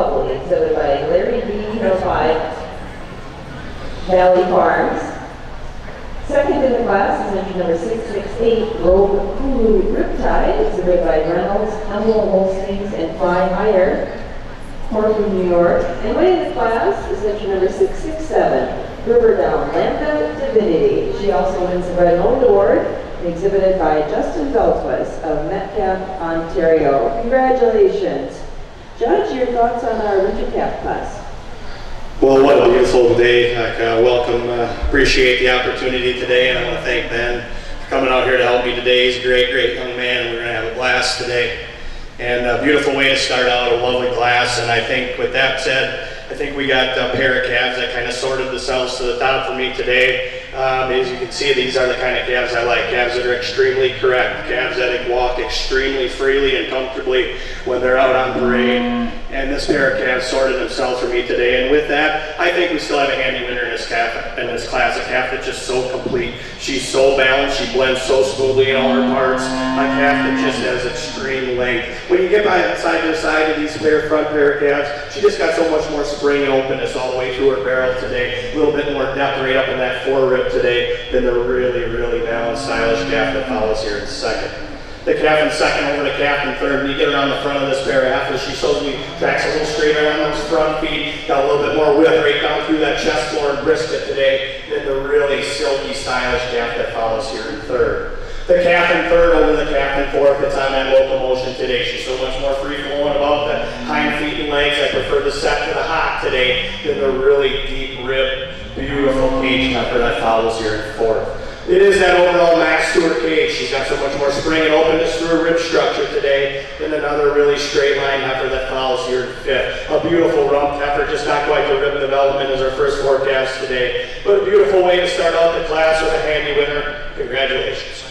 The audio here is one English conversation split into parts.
Lovely, exhibited by Larry D. Hillside Valley Farms. Second in the class is entry number 668, Robe Hulu Riptide, exhibited by Reynolds, Hemel Holsteins, and Fly Higher, Portland, New York. And winning the class is entry number 667, River Down Lambda Divinity. She also wins the Red Nose Award, exhibited by Justin Beltwis of Metcalfe, Ontario. Congratulations. Judge, your thoughts on our winter calf class? Well, what a beautiful day. Welcome, appreciate the opportunity today, and I want to thank Ben for coming out here to help me today. He's a great, great young man, and we're going to have a blast today. And a beautiful way to start out, a lovely class, and I think with that said, I think we got a pair of calves that kind of sorted themselves to the top for me today. As you can see, these are the kind of calves I like, calves that are extremely correct, calves that can walk extremely freely and comfortably when they're out on parade. And this pair of calves sorted themselves for me today. And with that, I think we still have a handy winner in this class, a calf that's just so complete. She's so balanced, she blends so smoothly in all her parts, a calf that just has extreme length. When you get by side to side of these front pair of calves, she just got so much more spring and openness all the way through her barrel today. A little bit more depth right up in that forerib today than the really, really balanced, stylish calf that follows here in second. The calf in second over the calf in third. When you get around the front of this pair of heifers, she shows me tracks a little straighter on those front feet, got a little bit more width right down through that chest floor and brisket today than the really silky, stylish calf that follows here in third. The calf in third over the calf in fourth, it's on that locomotion today. She's so much more free flowing about the hind feet and legs. I prefer the set to the hot today than the really deep rib, beautiful cage heifer that follows here in fourth. It is that overall mass to her cage. She's got so much more spring and openness through her rib structure today than another really straight line heifer that follows here in fifth. A beautiful rump heifer, just not quite the rib development as our first four calves today, but a beautiful way to start out the class with a handy winner. Congratulations.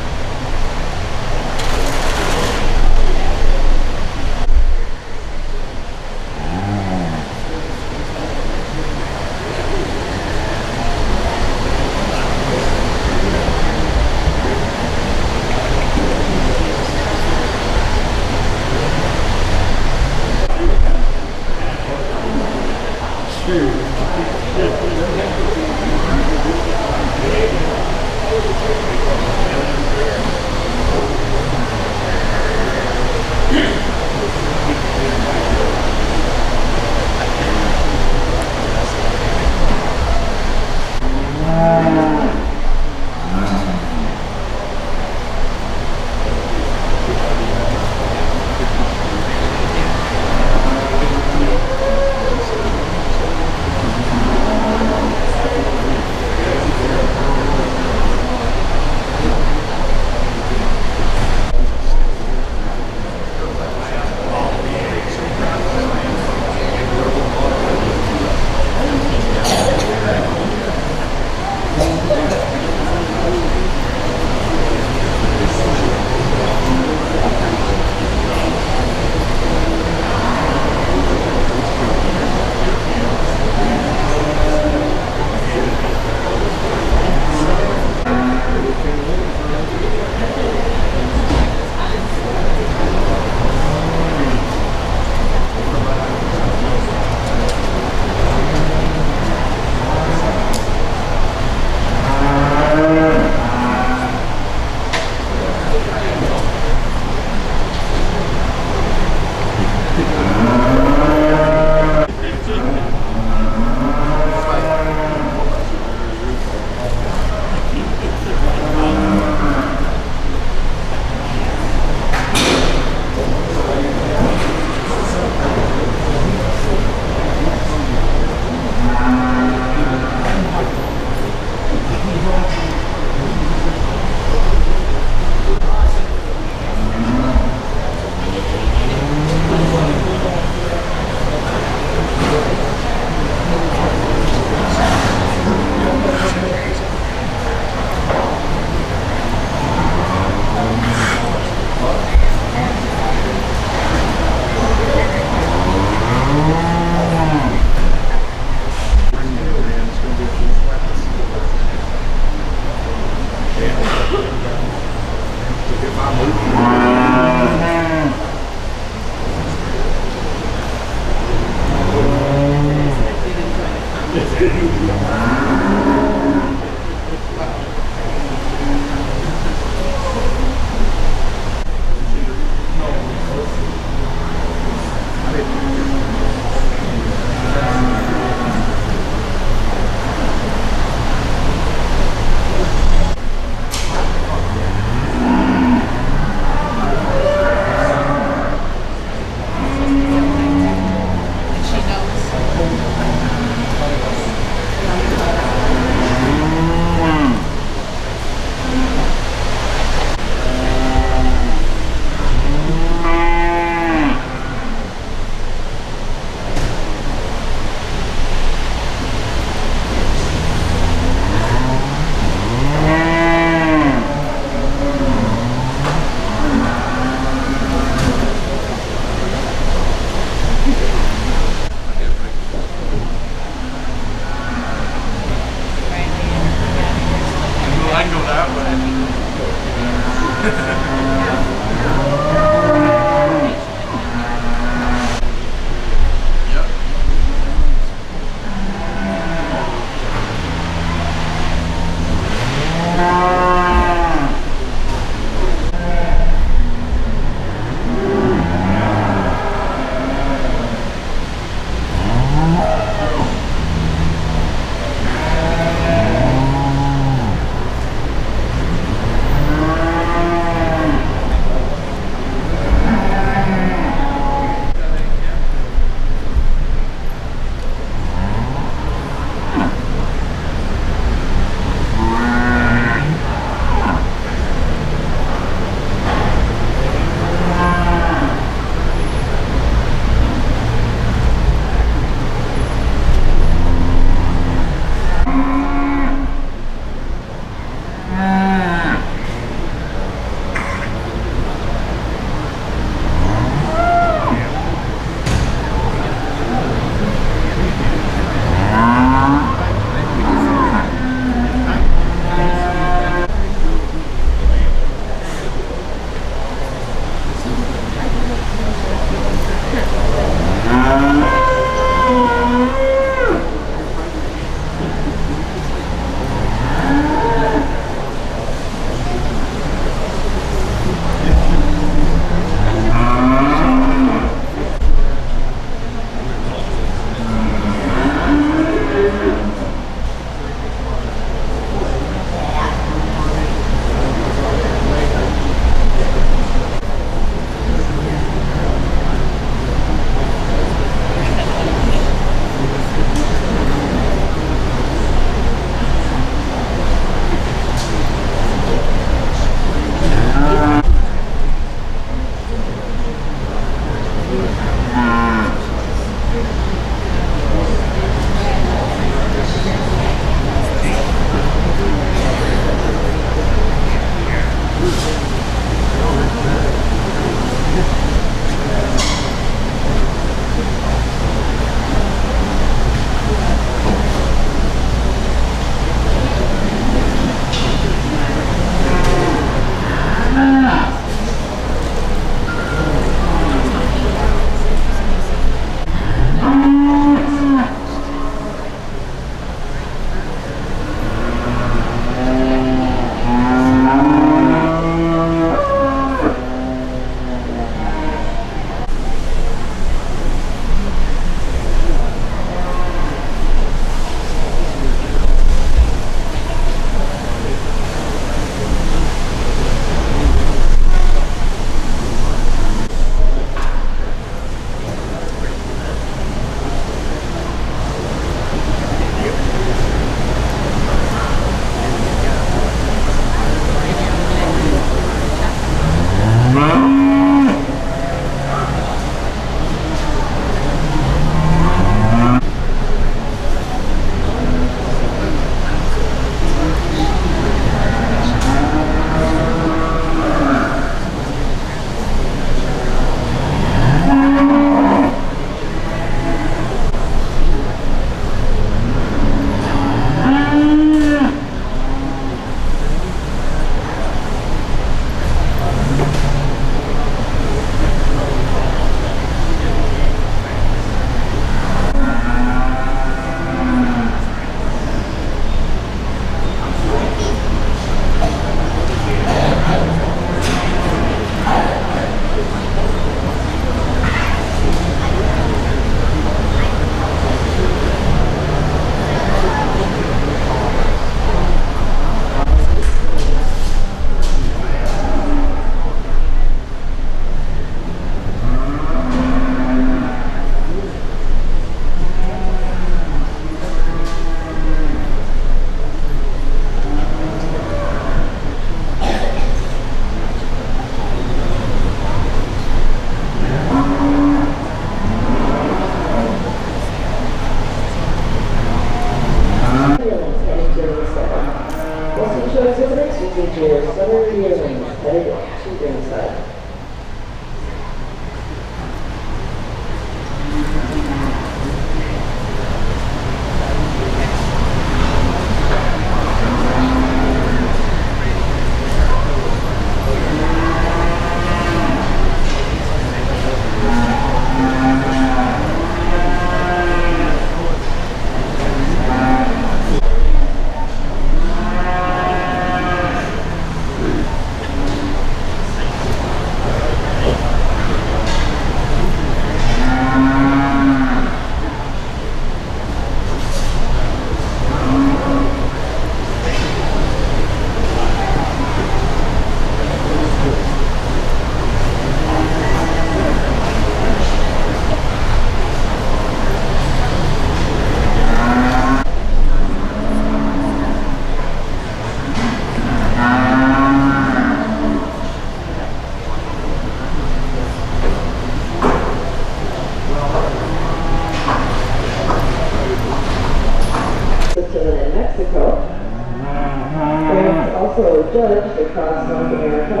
judged across North America,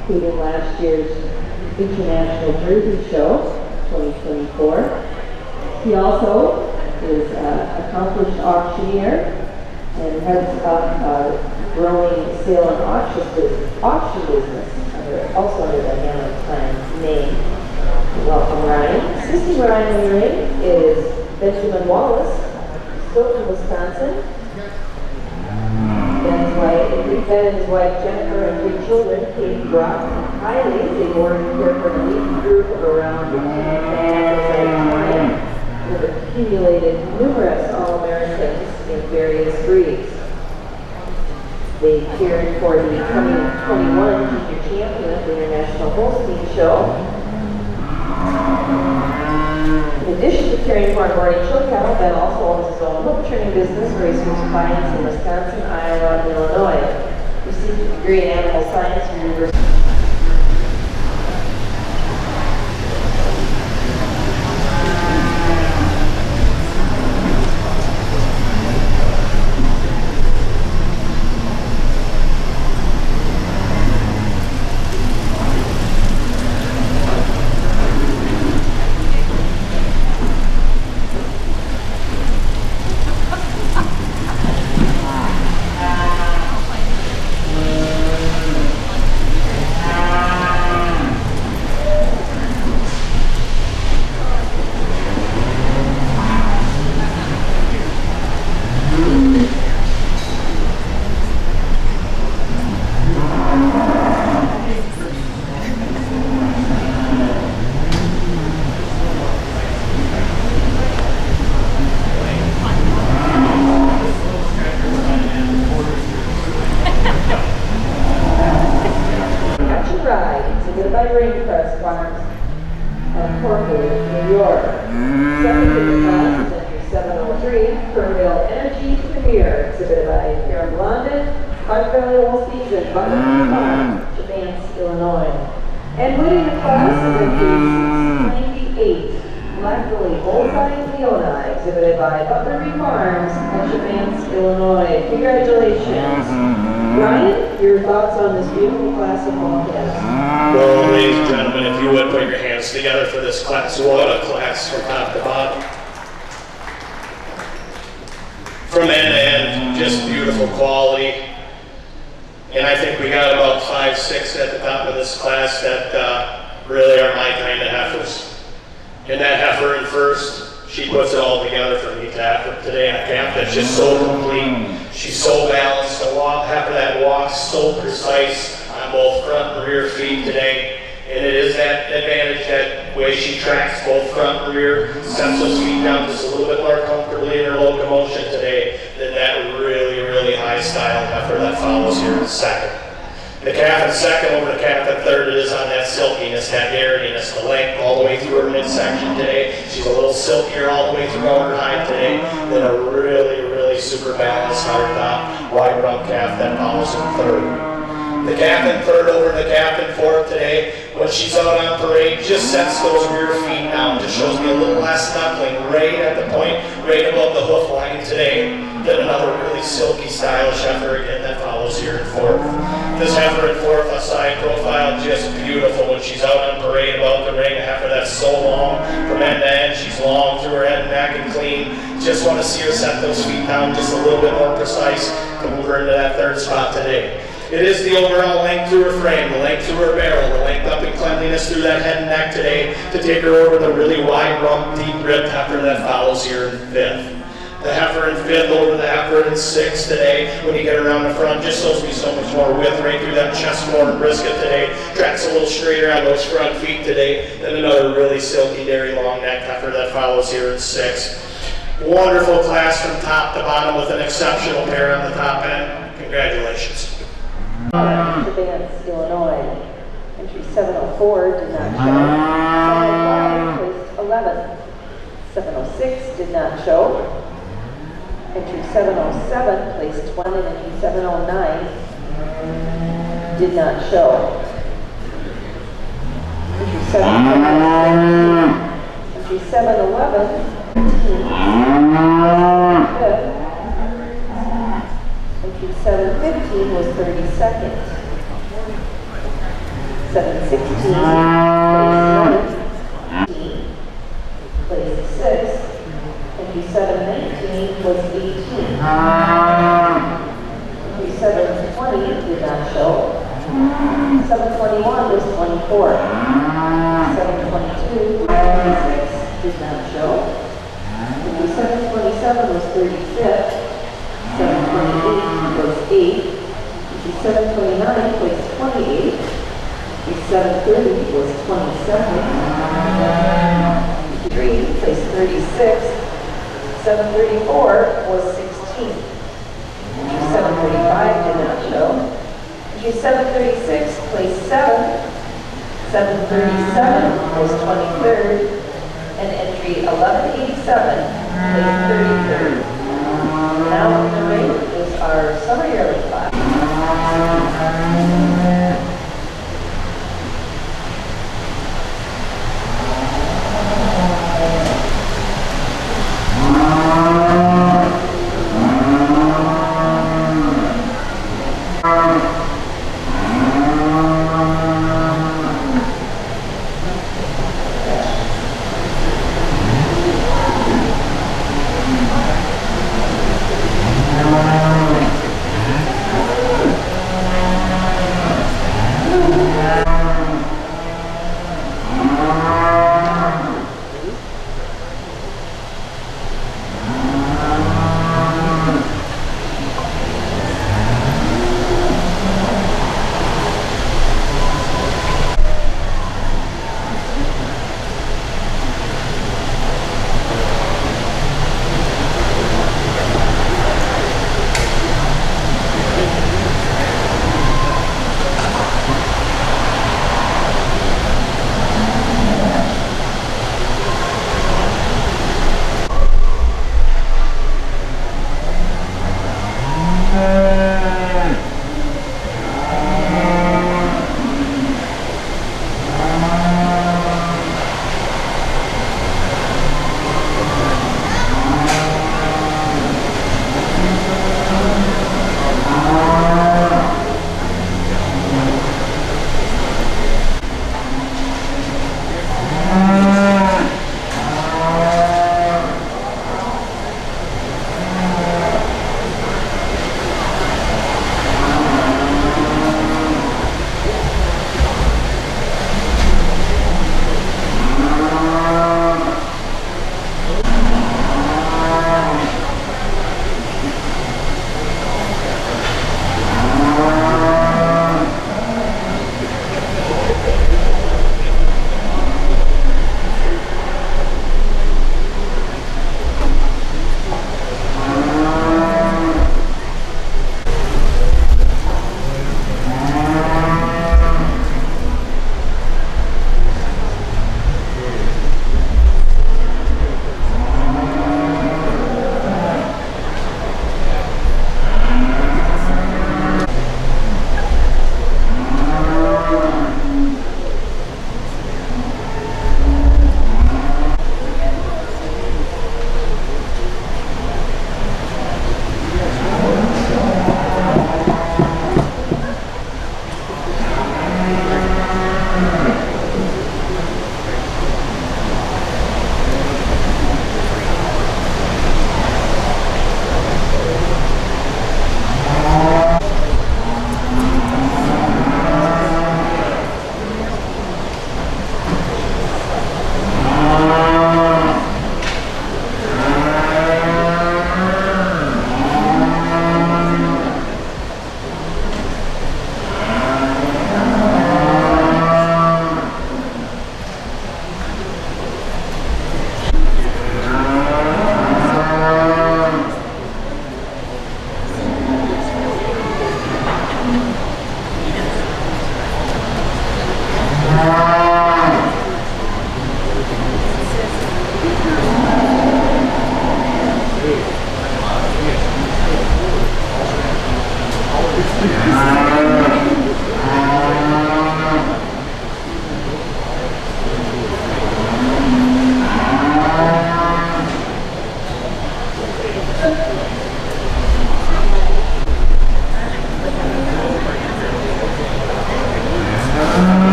including last year's International Jersey Show 2024. He also is an accomplished auctioneer and heads up growing sale and auction business, also under the Hamlet Clan name. Welcome, Ryan. Assisting Ryan in the ring is Benjamin Wallace, Stoughton, Wisconsin. Ben and his wife Jennifer and 3 children, Kate, Brock, and Kylie. They work here for an elite group of around 10 fans at a time. Have accumulated numerous All-Americans in various breeds. They cheered for the 2021 junior champion of the International Holstein Show. In addition to caring for and boarding show cattle, Ben also owns his own hoof turning business, racehorse clients in Wisconsin, Iowa, and Illinois. Received a degree in animal science from the University. New York. Second in the class is entry 703, exhibited by Karen Blondin, Park Valley Holsteins, and Butlerview Farm, Chevance, Illinois. And winning the class is entry 698, Black Lily Bullseye Leona, exhibited by Butlerview Farms and Chevance, Illinois. Congratulations. Ryan, your thoughts on this beautiful class of fall calves? Well, ladies and gentlemen, if you would put your hands together for this class. What a class from top to bottom. From end to end, just beautiful quality. And I think we got about 5, 6 at the top of this class that really are my kind of heifers. And that heifer in first, she puts it all together for me today on camp. That's just so complete. She's so balanced. The heifer that walks so precise on both front and rear feet today. And it is that advantage, that way she tracks both front and rear, sets those feet down just a little bit more comfortably in her locomotion today than that really, really high style heifer that follows here in second. The calf in second over the calf in third, it is on that silkiness, that dairiness, the length all the way through her midsection today. She's a little silkier all the way through her height today than a really, really super balanced hard top, wide rump calf that follows in third. The calf in third over the calf in fourth today, when she's out on parade, just sets those rear feet down, just shows me a little less knuckling right at the point, right above the hoof line today, than another really silky, stylish heifer again that follows here in fourth. This heifer in fourth, a side profile, just beautiful when she's out on parade about the ring. A heifer that's so long from end to end, she's long through her head and neck and clean. Just want to see her set those feet down just a little bit more precise to move her into that third spot today. It is the overall length to her frame, the length to her barrel, the length up in cleanliness through that head and neck today to take her over the really wide rump, deep ribbed heifer that follows here in fifth. The heifer in fifth over the heifer in sixth today. When you get around the front, just shows me so much more width right through that chest more and brisket today. Tracks a little straighter on those front feet today than another really silky, dairy, long neck heifer that follows here in sixth. Wonderful class from top to bottom with an exceptional pair on the top end. Congratulations. Chevance, Illinois. Entry 704 did not show. 705 placed 11th. 706 did not show. Entry 707 placed 1, and entry 709 did not show. Entry 710, entry 711, 5th. Entry 715 was 32nd. 16, place 6. Entry 719 was 18. Entry 720 did not show. 721 was 24. 722, 26 did not show. Entry 727 was 35th. 728 was 8. Entry 729 was 28. Entry 730 was 27. 3 place 36. 734 was 16. Entry 735 did not show. Entry 736 place 7. 737 was 23rd. And entry 1187 place 33rd. Now in the ring is our summer yearling class.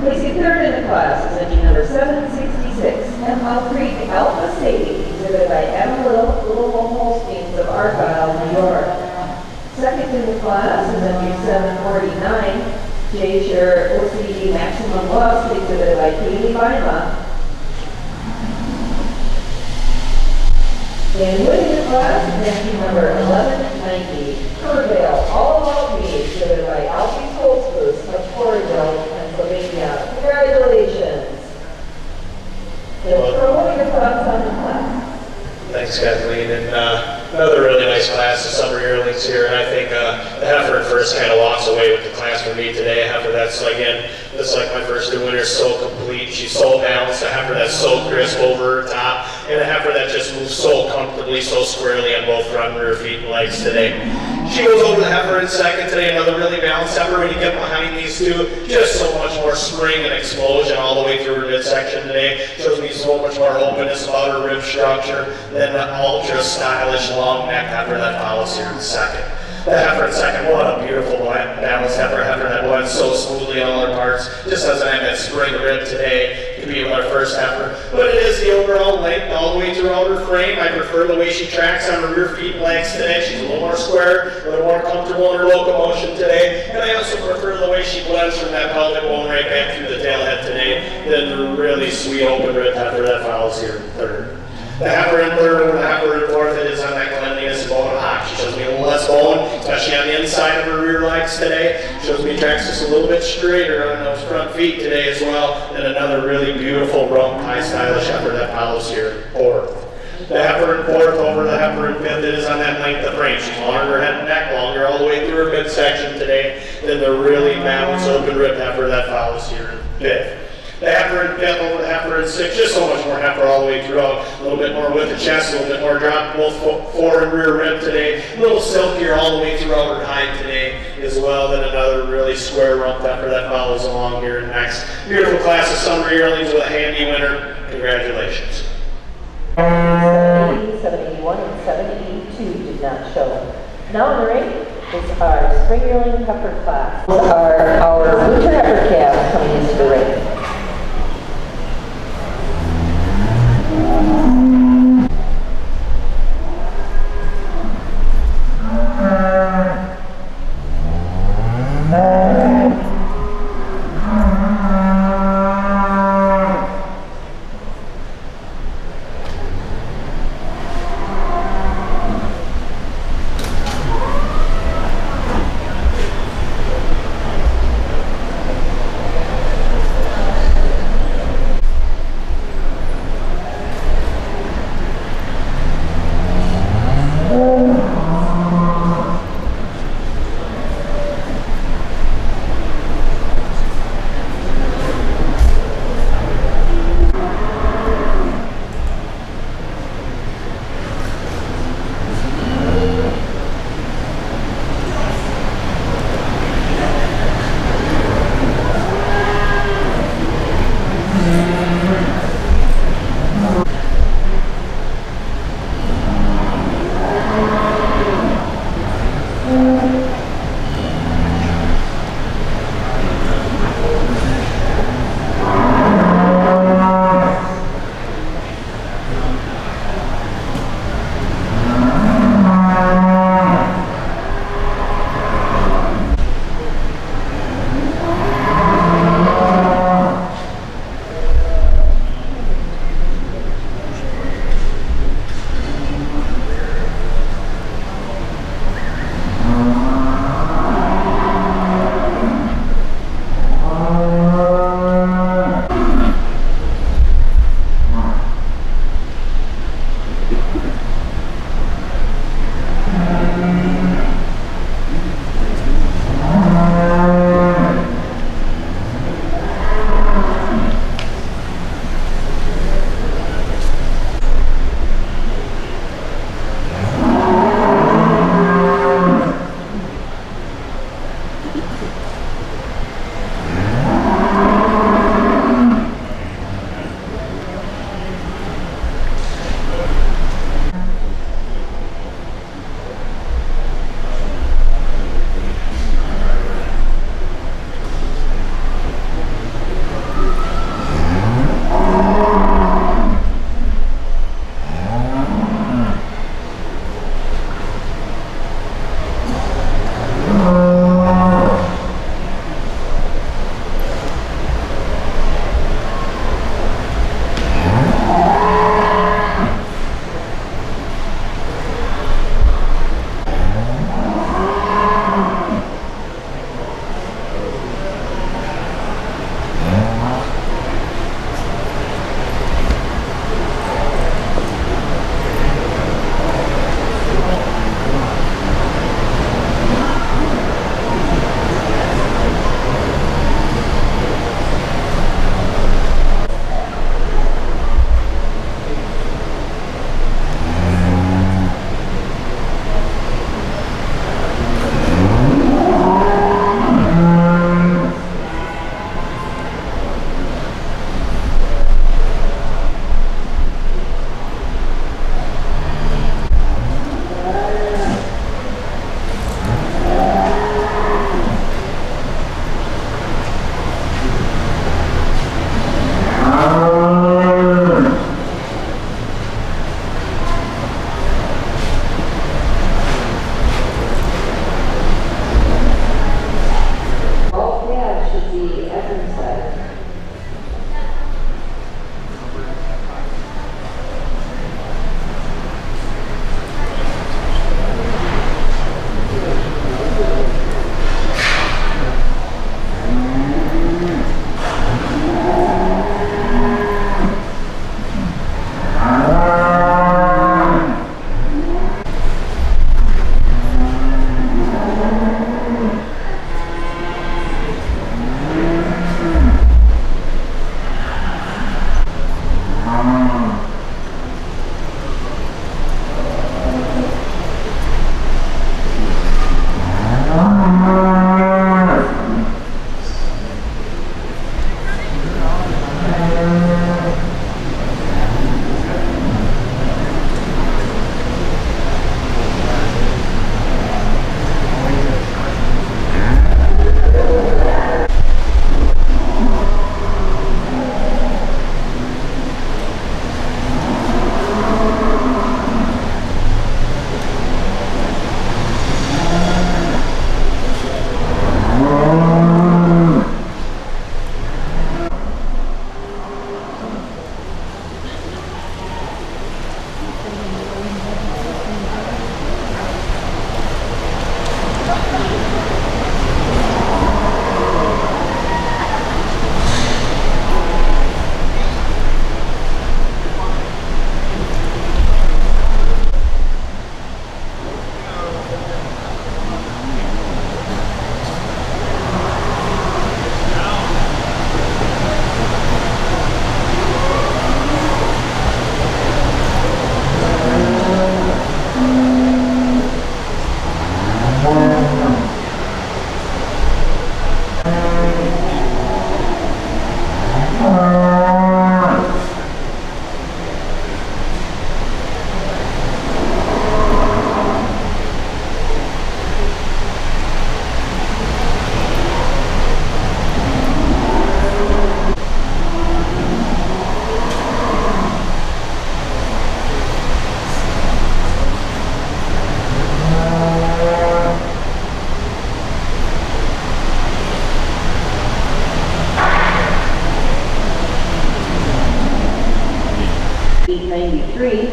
Placing third in the class is engine number 766, MILKSOURCE Alpha Sadie, exhibited by Adam Little Holsteins of Argyle, New York. Second in the class is engine 749, Cheshire OCD Maximum Lust, exhibited by Katie Bima. And winning the class is engine number 1190, Kerrville All About Me, exhibited by Alfie Holtzbus of Corrieville, Pennsylvania. Congratulations. And what are your thoughts on the class? Thanks, Kathleen. And another really nice class of summer yearlings here. And I think the heifer first kind of walks away with the class for me today. A heifer that's, again, just like my first two winners, so complete. She's so balanced. A heifer that's so crisp over her top. And a heifer that just moves so comfortably, so squarely on both front and rear feet and legs today. She goes over the heifer in second today, another really balanced heifer. When you get behind these two, just so much more spring and explosion all the way through her midsection today. Shows me so much more openness about her rib structure than the ultra stylish long neck heifer that follows here in second. The heifer in second, what a beautiful beautiful balanced heifer that blends so smoothly on all her parts. Just doesn't have that spring rib today to be with our first heifer. But it is the overall length all the way throughout her frame. I prefer the way she tracks on her rear feet legs today. She's a little more square, a little more comfortable in her locomotion today. And I also prefer the way she blends from that pelvic bone right back through the tail head today than the really sweet open rib heifer that follows here in third. The heifer in third over the heifer in fourth, it is on that cleanliness bone hop. She shows me a little less bone, especially on the inside of her rear legs today. Shows me tracks just a little bit straighter on those front feet today as well. And another really beautiful rump, high stylish heifer that follows here in fourth. The heifer in fourth over the heifer in fifth, it is on that length of frame. She's longer head and neck, longer all the way through her midsection today than the really balanced open rib heifer that follows here in fifth. The heifer in fifth over the heifer in sixth, just so much more heifer all the way throughout. A little bit more width of chest, a little bit more drop, both fore and rear rib today. A little silkier all the way throughout her hide today as well than another really square rump heifer that follows along here next. Beautiful class of summer yearlings with a handy winner. Congratulations. 780, 781, and 782 did not show. Now in the ring is our spring yearling heifer class. Our winter heifer calves coming into the ring.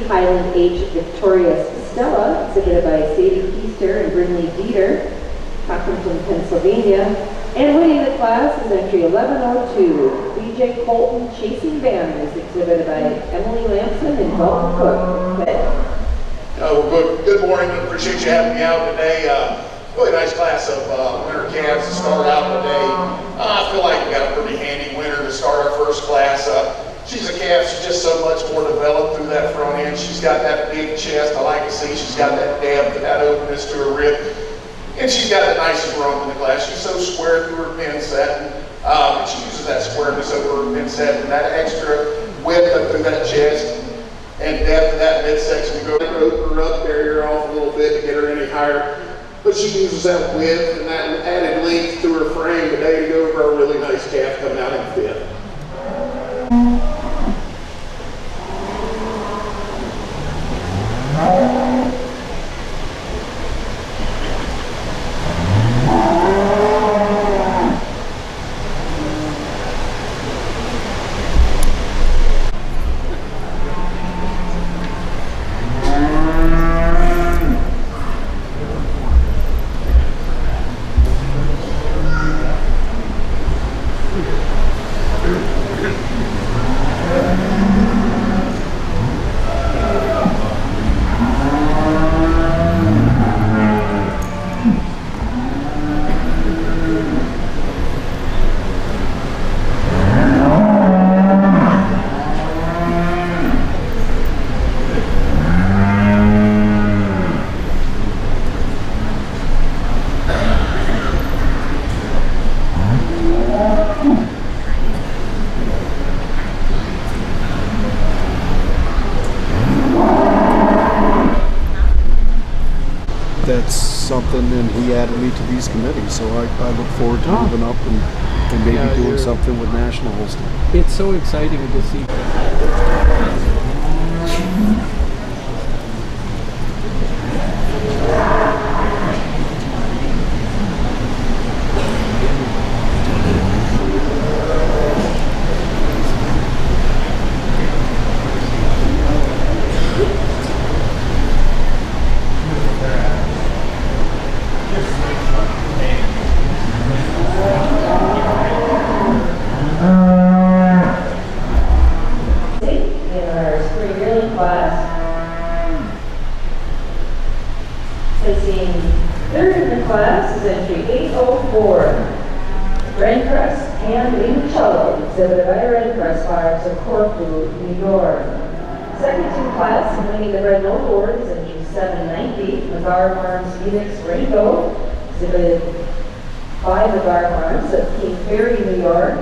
Highland H. Victoria Stella, exhibited by SIDEKICK and Brinley Dieter, Hopkinton, Pennsylvania. And winning the class is entry 1102, B.J. Colton Chasing Banners, exhibited by Emily Lampson and Dalton Cook. Good morning. Appreciate you having me out today. Really nice class of winter calves to start out today. I feel like we got a pretty handy winter to start our first class. She's a calf. She's just so much more developed through that front end. She's got that big chest. I like to see she's got that depth, that openness to her rib. And she's got the nicest rump in the class. She's so square through her pin setting. And she uses that squareness over her pin setting, that extra width up through that chest and depth of that midsection to go open her up, carry her off a little bit to get her any higher. But she uses that width and that added length to her frame today to go over a really nice calf coming out in fit. That's something, and he added me to these committees, so I look forward to moving up and maybe doing something with National Holstein. It's so exciting to see. Placing third in the class is entry 804, Redcrest and Incello, exhibited by Redcrest Farms of Corfu, New York. Second in class and winning the Red Note Award is entry 790, Mazar Farms Phoenix Rainbow, exhibited by the Bark Arms of King Ferry, New York.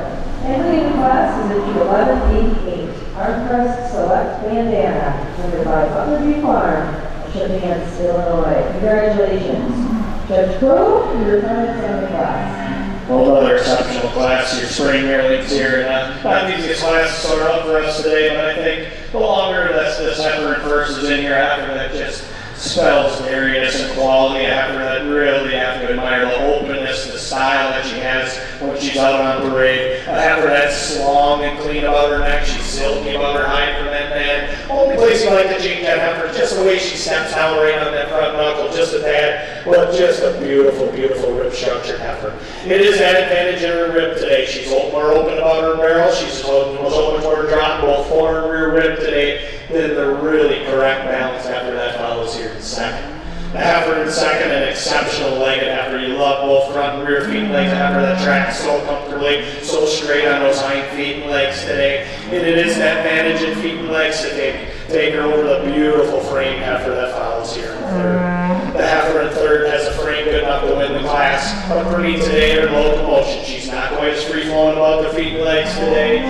And leading the class is issue 1188, Armcrest Select Bandana, presented by Butlerview Farm, Chippenham, Illinois. Congratulations. Judge Krohlow, your comments on the class. Well, another exceptional class. Your spring yearlings here, and not the easiest class to start out for us today, but I think the longer this Heifer and first is in here after that just spells dairiness and quality. After that, really have to admire the openness, the style that she has when she's out on parade. After that's long and clean about her neck, she's silky about her hide from that man. Only place you like to change that heifer is just the way she steps down right on that front knuckle, just a tad, but just a beautiful, beautiful rib structured heifer. It is that advantage in her rib today. She's a little more open about her barrel. She's a little much more drop both fore and rear rib today. Then the really correct balance after that follows here in second. The heifer in second, an exceptional legged heifer. You love both front and rear feet and legs after that track so comfortably, so straight on those hind feet and legs today. And it is that advantage in feet and legs to take her over the beautiful frame heifer that follows here in third. The heifer in third has a frame good enough to win the class. But for me today, her locomotion, she's not quite as free flowing about the feet and legs today.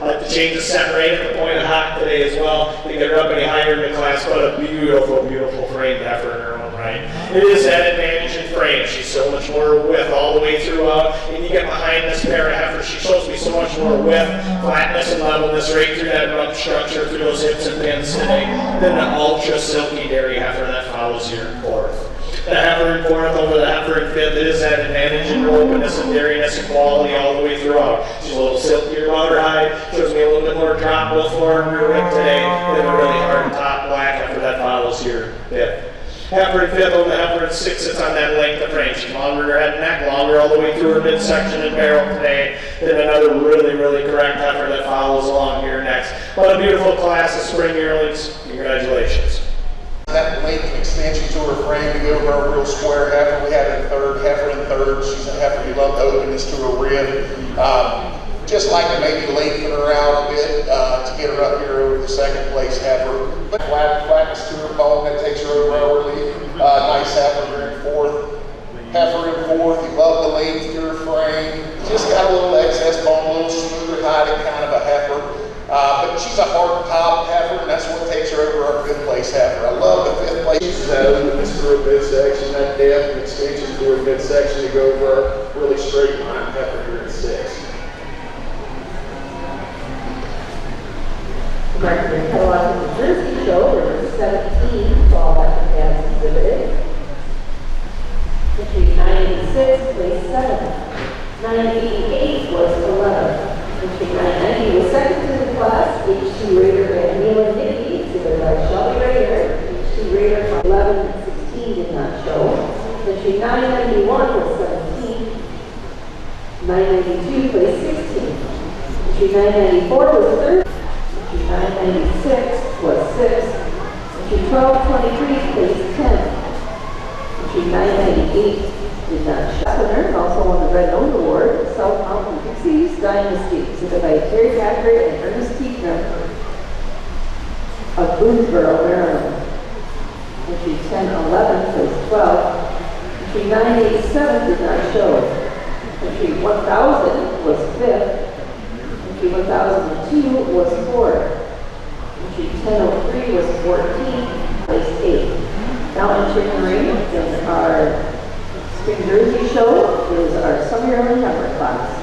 I like to change the set right at the point of hock today as well to get her up any higher in the class, but a beautiful, beautiful frame heifer in her own right. It is that advantage in frame. She's so much more width all the way throughout, and you get behind this pair of heifers, she shows me so much more width, flatness, and levelness right through that rump structure, through those hips and pins today, than the ultra silky dairy heifer that follows here in fourth. The heifer in fourth over the heifer in fifth, it is that advantage in openness and dairiness and quality all the way throughout. She's a little silkier about her hide, shows me a little bit more drop both fore and rear rib today, than a really hard top black heifer that follows here in fifth. Heifer in fifth over the heifer in sixth, it's on that length of frame. She's longer in her head and neck, longer all the way through her midsection and barrel today, than another really, really correct heifer that follows along here next. What a beautiful class of spring yearlings. Congratulations. That length and extension to her frame to give her a real square heifer. We had her in third, heifer in third. She's a heifer you love the openness to her rib. Just like to maybe lengthen her out a bit to get her up here over the second place heifer. Flatness to her bone, that takes her over hourly. Nice heifer here in fourth. Heifer in fourth, you love the length to her frame. Just got a little excess bone, a little smoother hiding kind of a heifer. But she's a hard top heifer, and that's what takes her over our fifth place heifer. I love the fifth place. She's that openness to her midsection, that depth and extension to her midsection to go over our really straight line heifer here in sixth. Marketing Kellogg and Jersey Show, there were 17 Fall Heifer calves exhibited. Entry 986, place 7. 988 was 11. Entry 990 was second to the class. H2 Raider and Neil Nicky, exhibited by Shelby Raider. H2 Raider from 11 and 16 did not show. Entry 991 was 17. 992 placed 16. Entry 994 was 3rd. Entry 996 was 6th. Entry 1223 placed 10th. Entry 998 did not show. Winner also won the Red Nose Award, South Mountain Pixies Dynasty, exhibited by Terry Patrick and Ernest Keekner of Boonesboro, Maryland. Entry 1011 placed 12. Entry 987 did not show. Entry 1000 was 5th. Entry 1002 was 4th. Entry 1003 was 14th, placed 8th. Now entering the ring in our Spring Jersey Show is our Summer Yearling heifer class.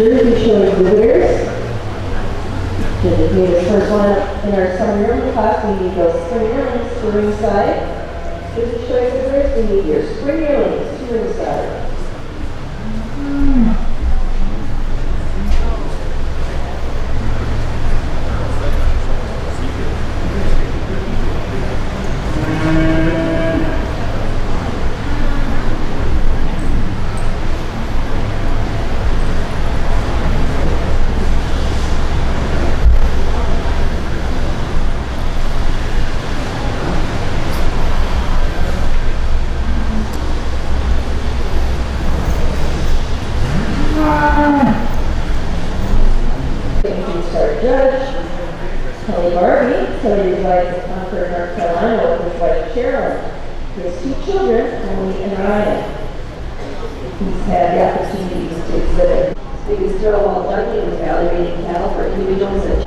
Jersey showing the winners. To the first one up in our summer yearling class, we need those spring yearlings to ringside. Jersey showing the winners, we need your spring yearlings to ringside. North Carolina with his wife Cheryl. He has two children, Emily and Ryan. He's had the opportunities to exhibit. His biggest thrill while juggling was evaluating cattle for individuals and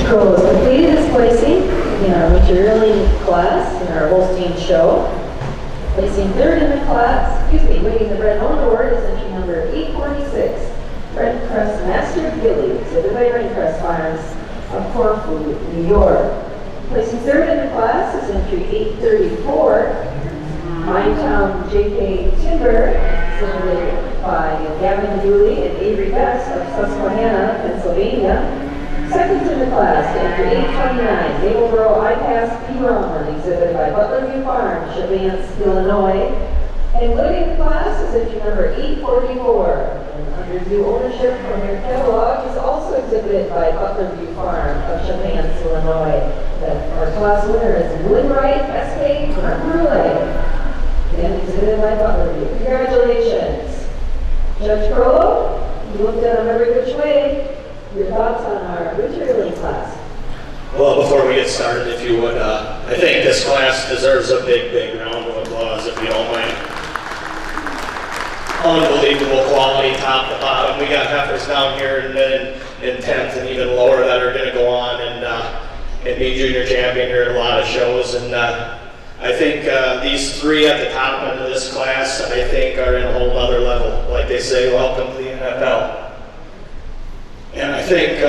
Krohlow has completed his placing in our Winter Yearling class in our Holstein Show. Placing third in the class, winning the Red Home Award is entry number 846, Red Crest Master Gilly, exhibited by Red Crest Farms of Corfu, New York. Placing third in the class is entry 834, Minetown J.K. Timber, exhibited by Gavin Dooley and Avery Best of Susquehanna, Pennsylvania. Second in the class, entry 829, MAPLEBROUGH IPASS P RHONWYN, exhibited by Butlerview Farm, Chevannes, Illinois. And winning the class is entry number 844. And under new ownership from your catalog is also exhibited by Butlerview Farm of Chevannes, Illinois. Our class winner is WINRIGHT SK CREME BRULEE, and exhibited by Butlerview. Congratulations. Judge Krohlow, you looked at them every which way. Your thoughts on our Winter Yearling class? Well, before we get started, if you would, I think this class deserves a big, big round of applause, if you don't mind. Unbelievable quality, top to bottom. We got heifers down here in 10th and even lower that are going to go on and be junior champion here at a lot of shows. And I think these three at the top end of this class, I think, are in a whole other level. Like they say, welcome to the NFL. And I think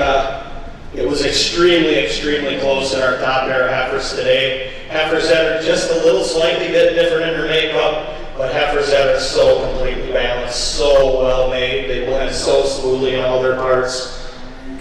it was extremely, extremely close in our top pair of heifers today. Heifers that are just a little slightly bit different in their makeup, but heifers that are so completely balanced, so well made. They blend so smoothly in all their parts.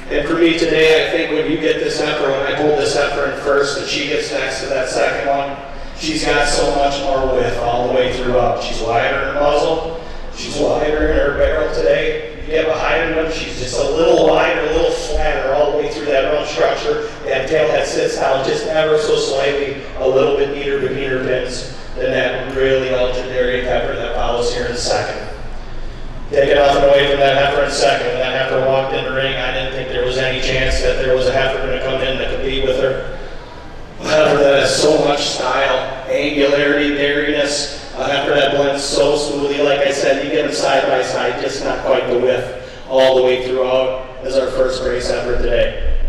And for me today, I think when you get this heifer, when I pulled this heifer in first and she gets next to that second one, she's got so much more width all the way throughout. She's wider in her muzzle. She's wider in her barrel today. You get behind them, she's just a little wider, a little flatter all the way through that rump structure. That tailhead sits down just ever so slightly, a little bit neater pins than that really legendary heifer that follows here in second. Taking nothing away from that heifer in second. When that heifer walked in the ring, I didn't think there was any chance that there was a heifer going to come in to compete with her. A heifer that has so much style, angularity, dairiness. A heifer that blends so smoothly. Like I said, you get them side by side, just not quite the width all the way throughout as our first race heifer today.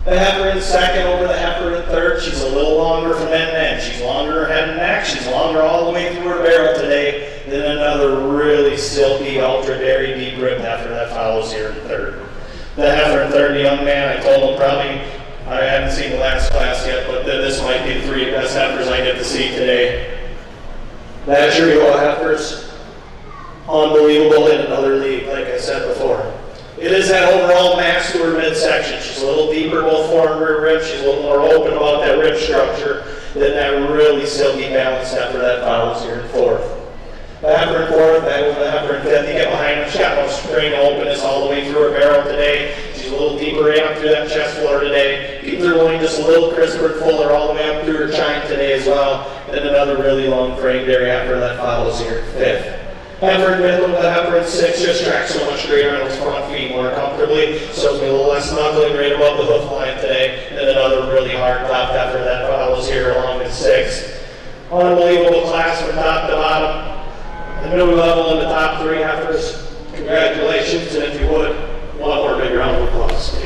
The heifer in second over the heifer in third. She's a little longer from end to end. She's longer in her head and neck. She's longer all the way through her barrel today. Then another really silky, ultra dairy deep rib heifer that follows here in third. The heifer in third, the young man, I told him probably, I haven't seen the last class yet, but this might be the three best heifers I get to see today. That's your Iowa heifers. Unbelievable in another league, like I said before. It is that overall mass to her midsection. She's a little deeper both fore and rear ribs. She's a little more open about that rib structure than that really silky balanced heifer that follows here in fourth. The heifer in fourth, that was the heifer in fifth. You get behind her, she's got no string openness all the way through her barrel today. She's a little deeper in up through that chest floor today. Keeps her loin just a little crisper and fuller all the way up through her chine today as well. And another really long frame dairy heifer that follows here in fifth. Heifer in middle, the heifer in sixth just tracks so much straighter on those front feet more comfortably. So it's a little less knuckling right above the hoof line today. And another really hard top heifer that follows here along in sixth. Unbelievable class from top to bottom. The new level in the top three heifers. Congratulations, and if you would, one more big round of applause.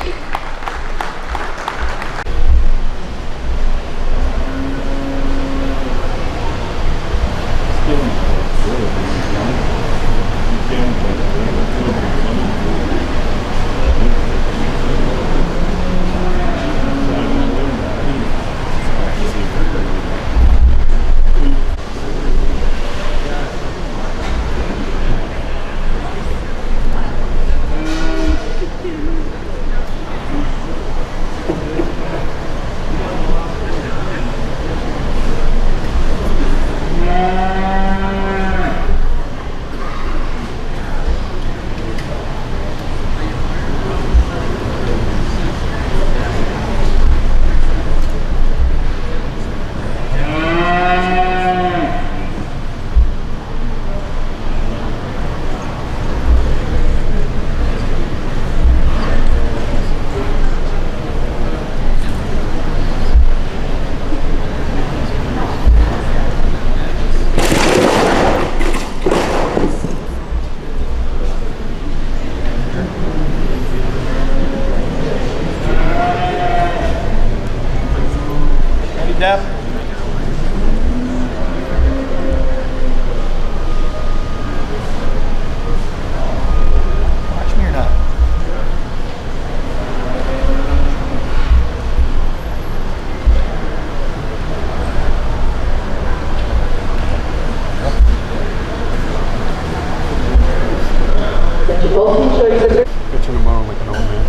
Pitching them on like an old man.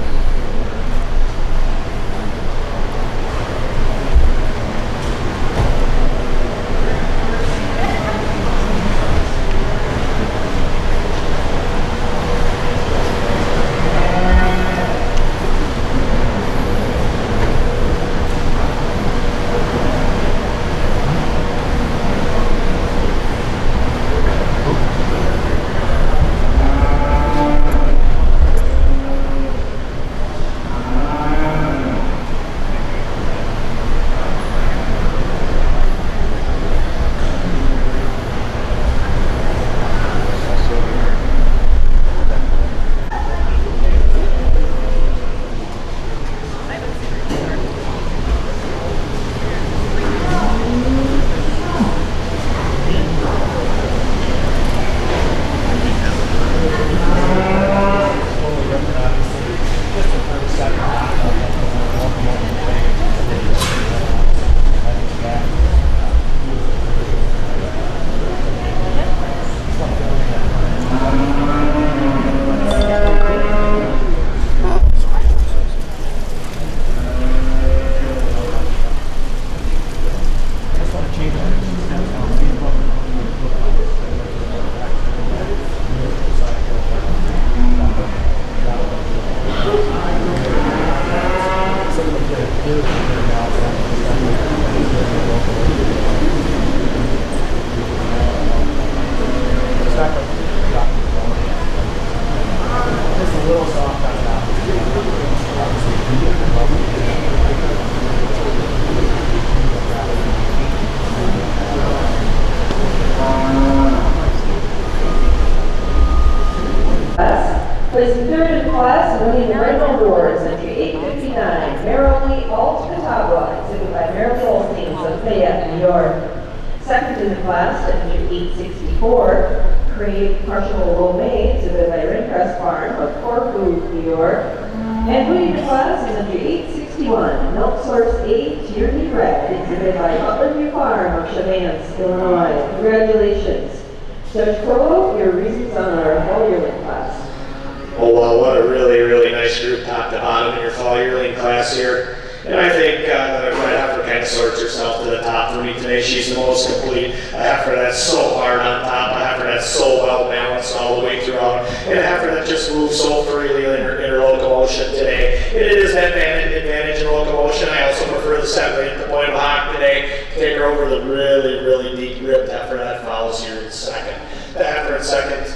Placing third in class, winning the red awards, entry 859, Merrily Alt Catawba, exhibited by Merrily Holstein, Sophia, New York. Second in the class, entry 864, Crave Crushable Lo-Mein, exhibited by Renfrest Farm of Corfu, New York. And winning the class is entry 861, MILKSOURCE A TIERNEY-RED, exhibited by Butlerview Farm of Chavance, Illinois. Congratulations. Judge Krohlow, your reasons on our Fall Yearling class. Oh wow, what a really, really nice group top to bottom in your Fall Yearling class here. And I think the heifer kind of sorts herself to the top for me today. She's the most complete. A heifer that's so hard on top, a heifer that's so well balanced all the way throughout, and a heifer that just moves so freely in her locomotion today. It is that advantage in locomotion. I also prefer the separate at the point of hock today. Take her over the really, really deep ribbed heifer that follows here in second. The heifer in second,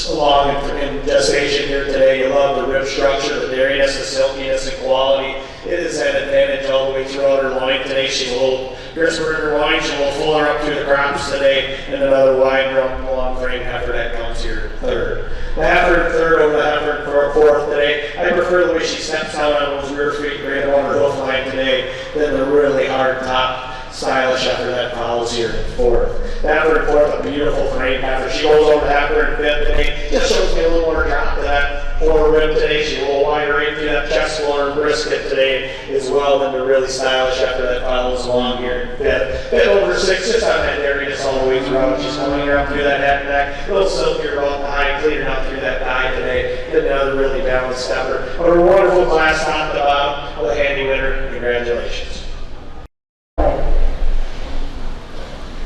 long in gestation here today. You love the rib structure, the dairiness, the silkiness, and quality. It is an advantage all the way throughout her loin today. She's a little crisper in her loin. She's a little fuller up through the crops today. And another wide, long frame heifer that comes here third. The heifer in third over the heifer in fourth today. I prefer the way she steps out on those rear feet right on her hoof line today than the really hard top stylish heifer that follows here in fourth. The heifer in fourth, a beautiful frame heifer. She goes over the heifer in fifth today. Just shows me a little more drop to that forward rib today. She's a little wider right through that chest fuller brisket today as well than the really stylish heifer that follows along here in fifth. Then over six, just on that dairiness all the way throughout. She's coming her up through that head and neck. A little silkier about the high, cleaner up through that thigh today. Then another really balanced heifer. But a wonderful class top to bottom. A handy winner. Congratulations.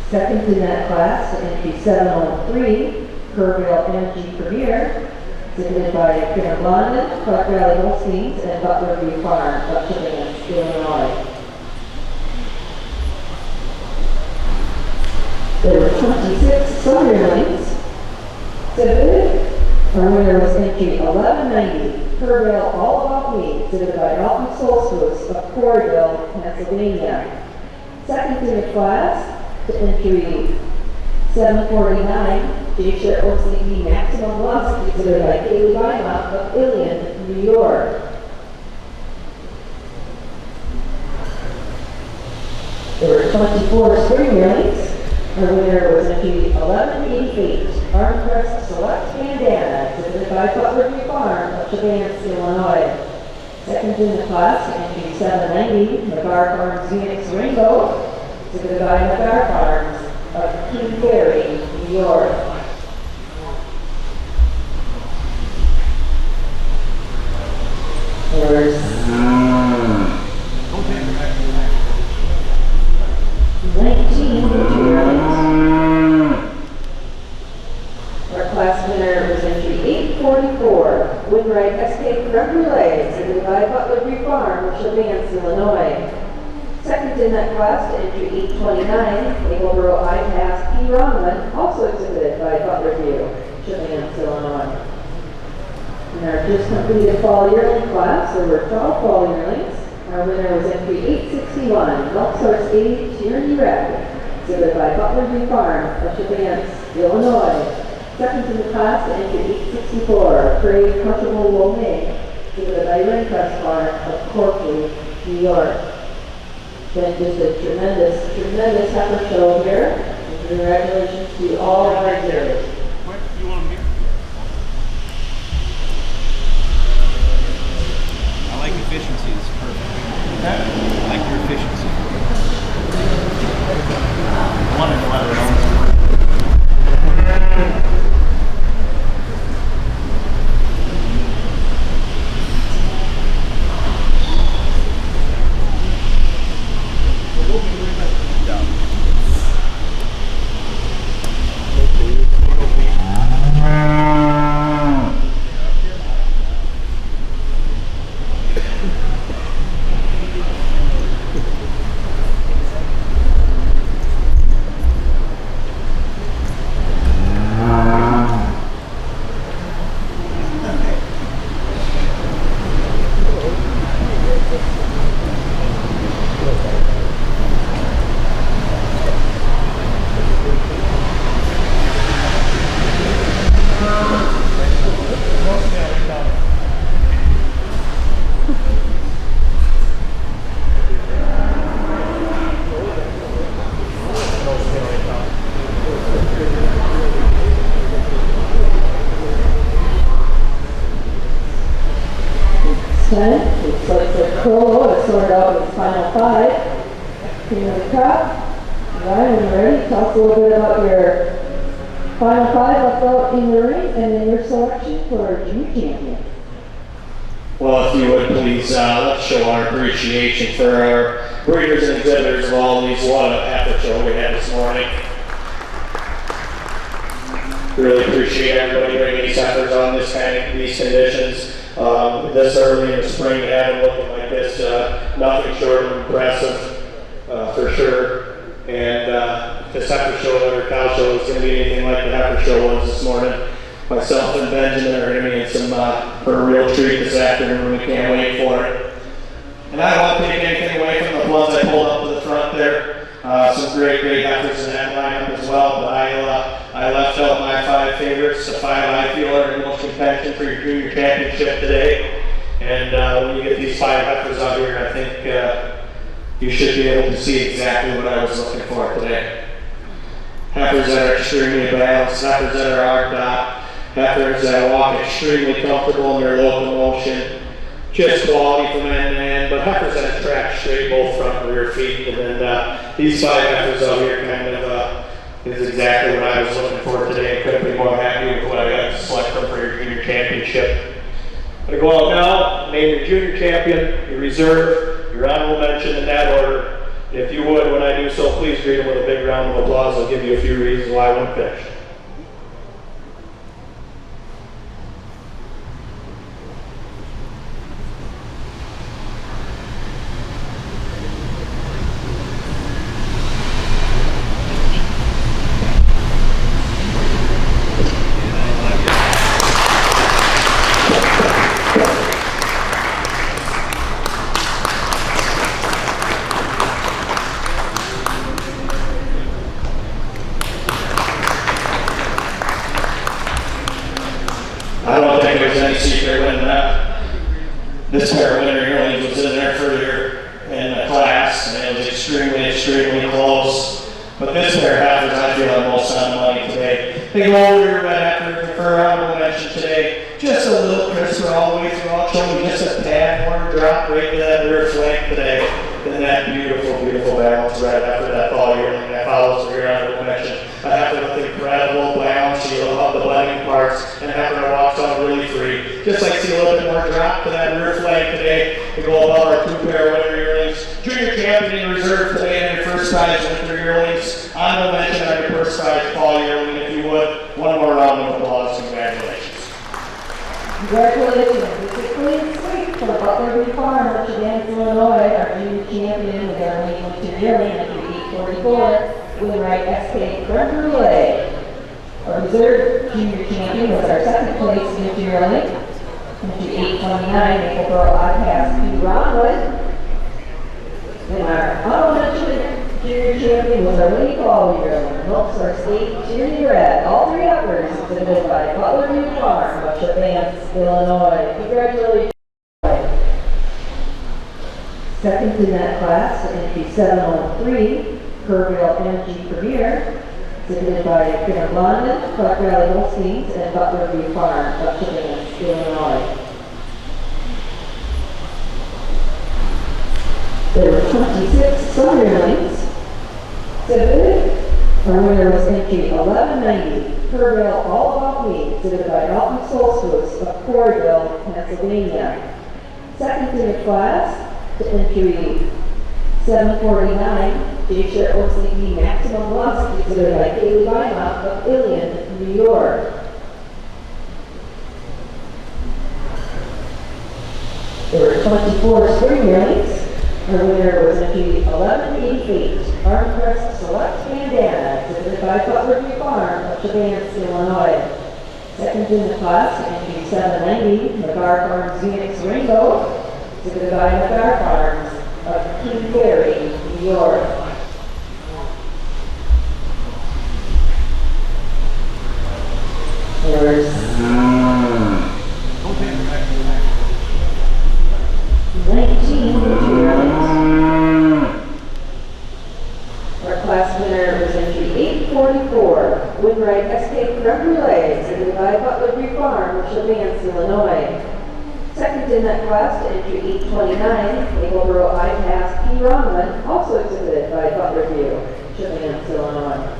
Second in that class, entry 703, Kerrville Energy Premier, exhibited by Karen London, Clark Valley Holsteins, and Butlerview Farm of Chavance, Illinois. There were 26 summer yearlings exhibited. Our winner was entry 1190, Kerrville All About Me, exhibited by Alton Solstice of Corryville, Pennsylvania. Second in the class, to entry 749, J-Shirt OCD Maximum Lust, exhibited by Kaylee Weimont of Ilion, New York. There were 24 spring yearlings. Our winner was entry 1188, Armcrest Select Bandana, exhibited by Butlerview Farm of Chavance, Illinois. Second in the class, entry 790, McGar Farms Phoenix Rainbow, exhibited by McGar Farms of King Ferry, New York. There's 19 yearlings. Our class winner was entry 844, WINRIGHT SK CREME BRULEE, exhibited by Butlerview Farm of Chavance, Illinois. Second in that class to entry 829, MAPLEBROUGH IPASS P RHONWYN, also exhibited by Butlerview, Chavance, Illinois. In our just completed Fall Yearling class, there were 12 Fall Yearlings. Our winner was entry 861, MILKSOURCE A TIERNEY-RED, exhibited by Butlerview Farm of Chavance, Illinois. Second in the class to entry 864, Crave Crushable Lo-Mein, exhibited by Renfrest Farm of Corfu, New York. Been just a tremendous heifer show here. And congratulations to all of our jurors. I like efficiency, it's perfect. I like your efficiency. I wanted to let her know. the crop. Ryan, when you're ready, tell us a little bit about your final five left out in the ring and then your selection for junior champion. Well, if you would please, let's show our appreciation for our breeders and exhibitors of all these. What a heifer show we had this morning. Really appreciate everybody bringing these heifers on these conditions. This early in the spring to have them looking like this, nothing short of impressive, for sure. And this heifer show or cow show is going to be anything like the heifer show was this morning. Myself and Benjamin are going to be in some for a real treat this afternoon. We can't wait for it. And I don't want to take anything away from the ones I pulled up to the front there. Some great heifers in that lineup as well. But I left out my five favorites, the five I feel are in most contention for your junior championship today. And when you get these five heifers out here, I think you should be able to see exactly what I was looking for today. Heifers that are extremely balanced, heifers that are hard top, heifers that walk extremely comfortable in their locomotion, just quality from end to end, but heifers that attract straight both front and rear feet. And then these five heifers out here kind of is exactly what I was looking for today. Couldn't be more happy with what I got to select from for your junior championship. I'm going to go out now, name your junior champion, your reserve, your honorable mention in that order. If you would, when I do so, please greet them with a big round of applause. I'll give you a few reasons why I won't finish. I don't think there's any secret when this pair of Winter Yearlings was in there further in the class, and it was extremely close. But this pair of heifers, I feel the most on the money today. They go over your red heifer for honorable mention today. Just a little crisper all the way throughout, showing just a tad more drop right to that rear flank today. And that beautiful balanced red heifer, that Fall Yearling that follows your honorable mention. A heifer with incredible balance, you love the blending parts, and a heifer that walks on really free. Just like see a little bit more drop to that rear flank today to go above our two pair of Winter Yearlings. Junior champion in reserve today on your first prize Winter Yearlings. Honorable mention on your first prize Fall Yearling, if you would. One more round of applause. Congratulations. Congratulations. This is clean sweep for Butlerview Farm, Michigan, Illinois, our junior champion with our Winter Yearling at 844. WINRIGHT SK CREME BRULEE. Our reserve junior champion was our second place Winter Yearling, entry 829, MAPLEBROUGH IPASS P RHONWYN. And our honorable mention junior champion was our winning Fall Yearling, MILKSOURCE TIERNEY-RED. All three uppers exhibited by Butlerview Farm of Vance, Illinois. Congratulations. Second in that class, entry 703. Kerrville Energy Premier, exhibited by Peter London, Clark Valley Holsteins, and Butlerview Farm of Vance, Illinois. There were 26 summer yearlings exhibited. Our winner was entry 1190, Kerrville All About Me, exhibited by Alton Solstice of Corryville, Pennsylvania. Second in the class, to entry 749, J-Shirt OCD Maximum Lust, exhibited by Kaylee Weimont of Ilion, New York. There were 24 spring yearlings. Our winner was entry 1188, Armcrest Select Bandana, exhibited by Butlerview Farm of Vance, Illinois. Second in the class, entry 790, McGar Farms Phoenix Rainbow, exhibited by McGar Farms of King Ferry, New York. There's 19 Our class winner was entry 844, WINRIGHT SK CREME BRULEE, exhibited by Butlerview Farm, Vance, Illinois. Second Second in that class to entry 829, MAPLEBROUGH IPASS P RHONWYN, also exhibited by Butlerview, Illinois.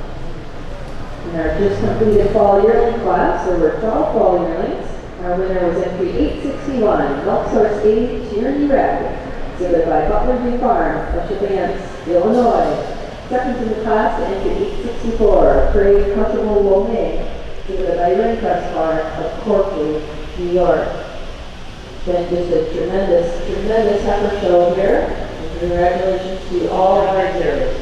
In our just completed Fall Yearling class, there were 12 Fall Yearlings. Our winner was entry 861, MILKSOURCE TIERNEY-RED, exhibited by Butlerview Farm of Illinois. Second in the class to entry 864, Prairie Comfortable Lomé, exhibited by WINRIGHT SK Creme New York. Been just a tremendous heifer show here. And congratulations to all of our jurors.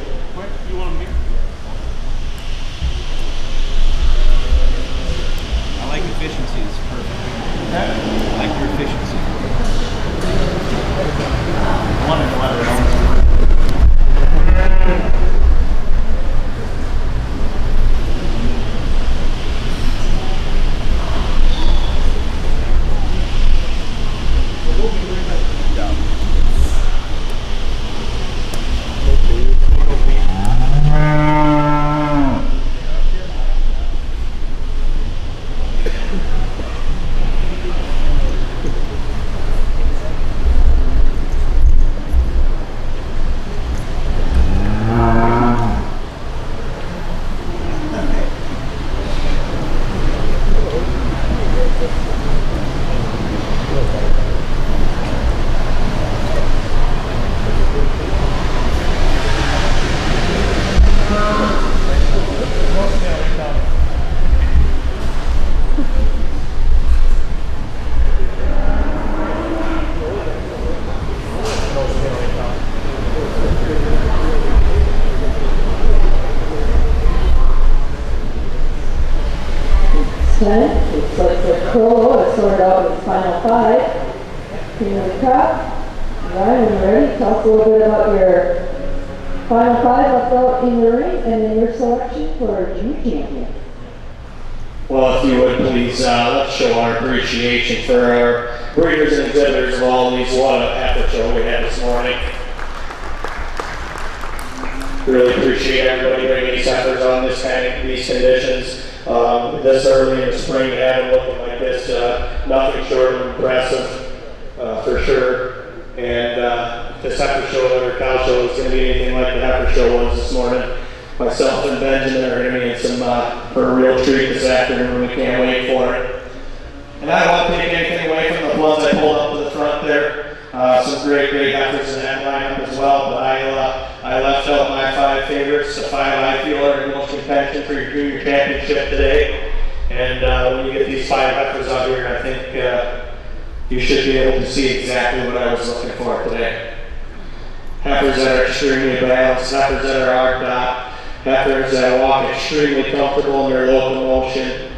I like efficiency, it's perfect. I like your efficiency. I want to know whether it always works. Looks like Krohlow has sorted out his final five. King of the Cup. Ryan, when you're ready, tell us a little bit about your final five left out in the ring and then your selection for junior champion. Well, if you would please, let's show our appreciation for our breeders and exhibitors of all these. What a heifer show we had this morning. Really appreciate everybody bringing these heifers on these conditions. This early in the spring to have it looking like this, nothing short of impressive, for sure. And this heifer show or cow show is going to be anything like the heifer show was this morning. Myself and Benjamin are going to be in some for a real treat this afternoon. We can't wait for it. And I don't want to take anything away from the ones I pulled up to the front there. Some great heifers in that lineup as well. But I left out my five favorites, the five I feel are in most contention for your junior championship today. And when you get these five heifers out here, I think you should be able to see exactly what I was looking for today. Heifers that are extremely balanced, heifers that are hard-top, heifers that walk extremely comfortable in their locomotion,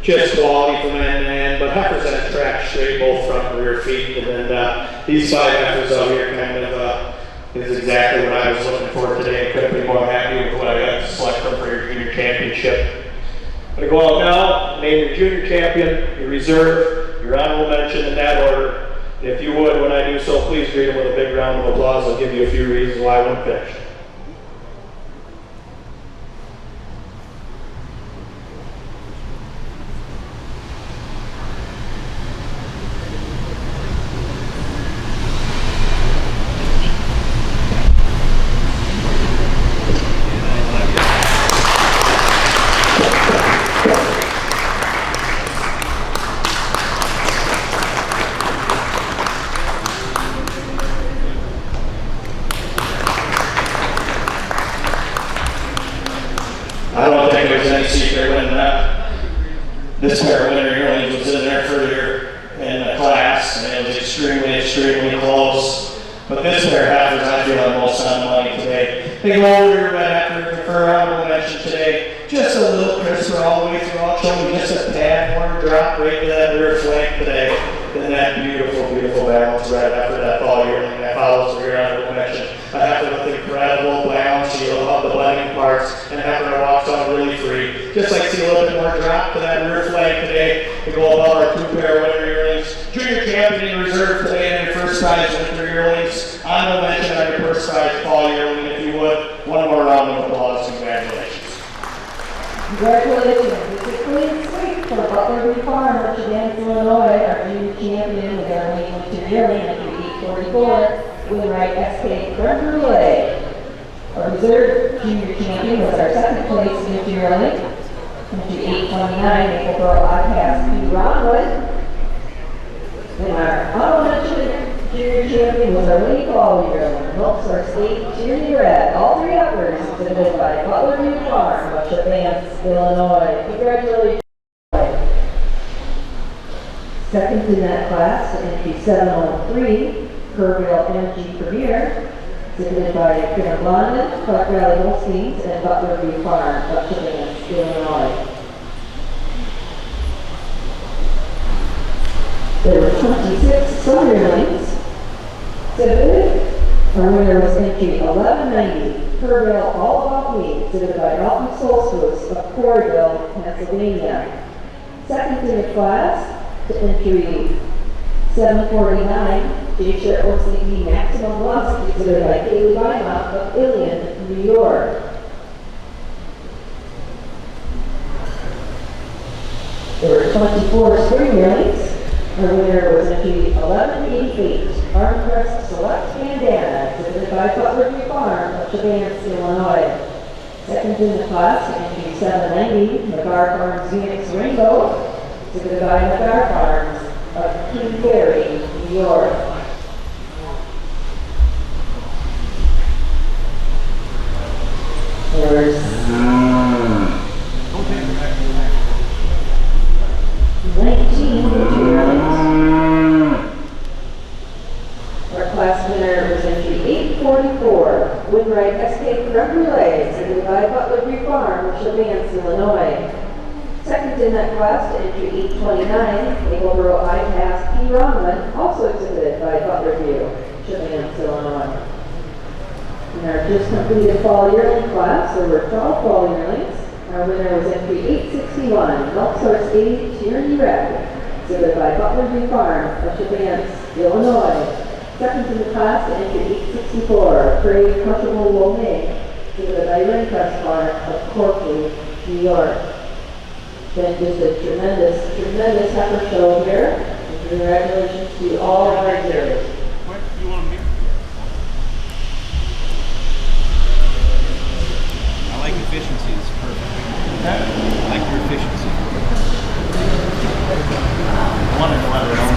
just quality from end to end, but heifers that attract straight both front and rear feet. And then these five heifers out here kind of is exactly what I was looking for today. I couldn't be more happy with what I got to select from for your junior championship. I'm going to go out now, name your junior champion, your reserve, your honorable mention in that order. And if you would, when I do so, please greet them with a big round of applause. I'll give you a few reasons why I won't finish. I don't think there's any secret when this pair of Winter Yearlings was in there further in the class, and it was extremely close. But this pair of heifers, I feel are most on the money today. They go over your red heifer for honorable mention today. Just a little crisper all the way throughout, showing just a tad more drop right to that rear flank today. And that beautiful balanced red heifer, that Fall Yearling that follows for your honorable mention. A heifer with incredible balance, you love the blending parts, and a heifer that walks on really free. Just like see a little bit more drop to that rear flank today. We go above our two pair of Winter Yearlings. Junior champion in reserve today in your first prize Winter Yearlings. Honorable mention on your first prize Fall Yearling, if you would. One more round of applause. Congratulations. Congratulations. This is clean sweep. from Butlerview Farm, Michigan, Illinois, our junior champion, the Darlene Winter Yearling, entry 844, WINRIGHT SK CREME BRULEE. Our reserve junior champion was our second place Winter Yearling, entry 829, MAPLEBROUGH IPASS P RHONWYN. And our honorable mention junior champion was our winning Fall Yearling, MILKSOURCE TIERNEY-RED. All three uppers exhibited by Butlerview Farm, Michigan, Illinois. Congratulations. Second in that class, entry 703, Kerrville MG Premier, exhibited by London, Clark Valley Holsteins, and Butlerview Farm, Michigan, Illinois. There were 26 summer yearlings exhibited. Our winner was entry 1190, Kerrville All About Me, exhibited by Alton Solstice of Corryville, Pennsylvania. Second in the class, to entry 749, J-Share OCD Maximum Velocity, exhibited by Kaylee Weimont of Ilion, New York. There were 24 spring yearlings. Our winner was entry 1188, Armcrest Select Bandana, exhibited by Butlerview Farm of Chevannes, Illinois. Second in the class, entry 790, McGar Farms Phoenix Rainbow, exhibited by McGar Farms of King Ferry, New York. There's 19 Our class winner was entry 844, WINRIGHT SK CREME BRULEE, exhibited by Butlerview Farm, Chevannes, Illinois. Second in that class, to entry 829, MAPLEBROUGH IPASS P RHONWYN, also exhibited by Butlerview, Chevannes, Illinois. In our just completed Fall Yearling class, there were 12 Fall Yearlings. Our winner was entry 861, MILKSOURCE 80 TIERNEY-RED, exhibited by Butlerview Farm of Chevannes, Illinois. Second in the class, to entry 864, Crave Crushable Lomé, exhibited by Winter Farm of Corky, New York. Been just a tremendous heifer show here. And congratulations to all of our jurors. What you want me? I like efficiency. It's perfect. I like your efficiency. I wanted to let it all.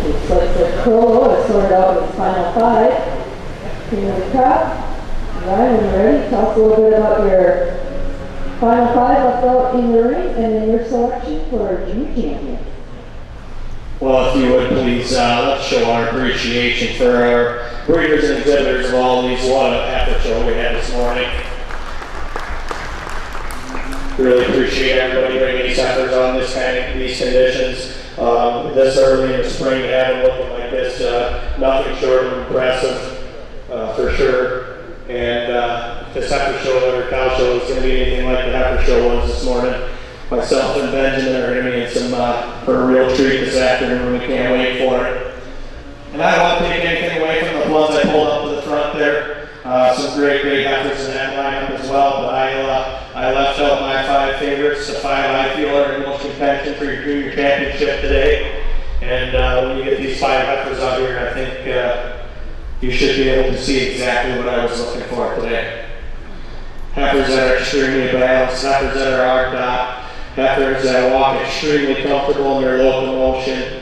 Looks like the Krohlow has sorted out his final five. King of the crop. Ryan, when you're ready, tell us a little bit about your final five left out in the ring and then your selection for junior champion. Well, if you would please, let's show our appreciation for our breeders and exhibitors of all these. What a heifer show we had this morning. Really appreciate everybody bringing these heifers on these conditions. This early in the spring to have them looking like this, nothing short of impressive, for sure. And this heifer show or cow show is going to be anything like the heifer show was this morning. Myself and Benjamin are going to be in some for a real treat this afternoon. We can't wait for it. And I don't want to take anything away from the ones I pulled up to the front there. Some great heifers in that lineup as well. But I left out my five favorites, the five I feel are in most contention for your junior championship today. And when you get these five heifers out here, I think you should be able to see exactly what I was looking for today. Heifers that are extremely balanced, heifers that are arched up, heifers that walk extremely comfortable in their locomotion,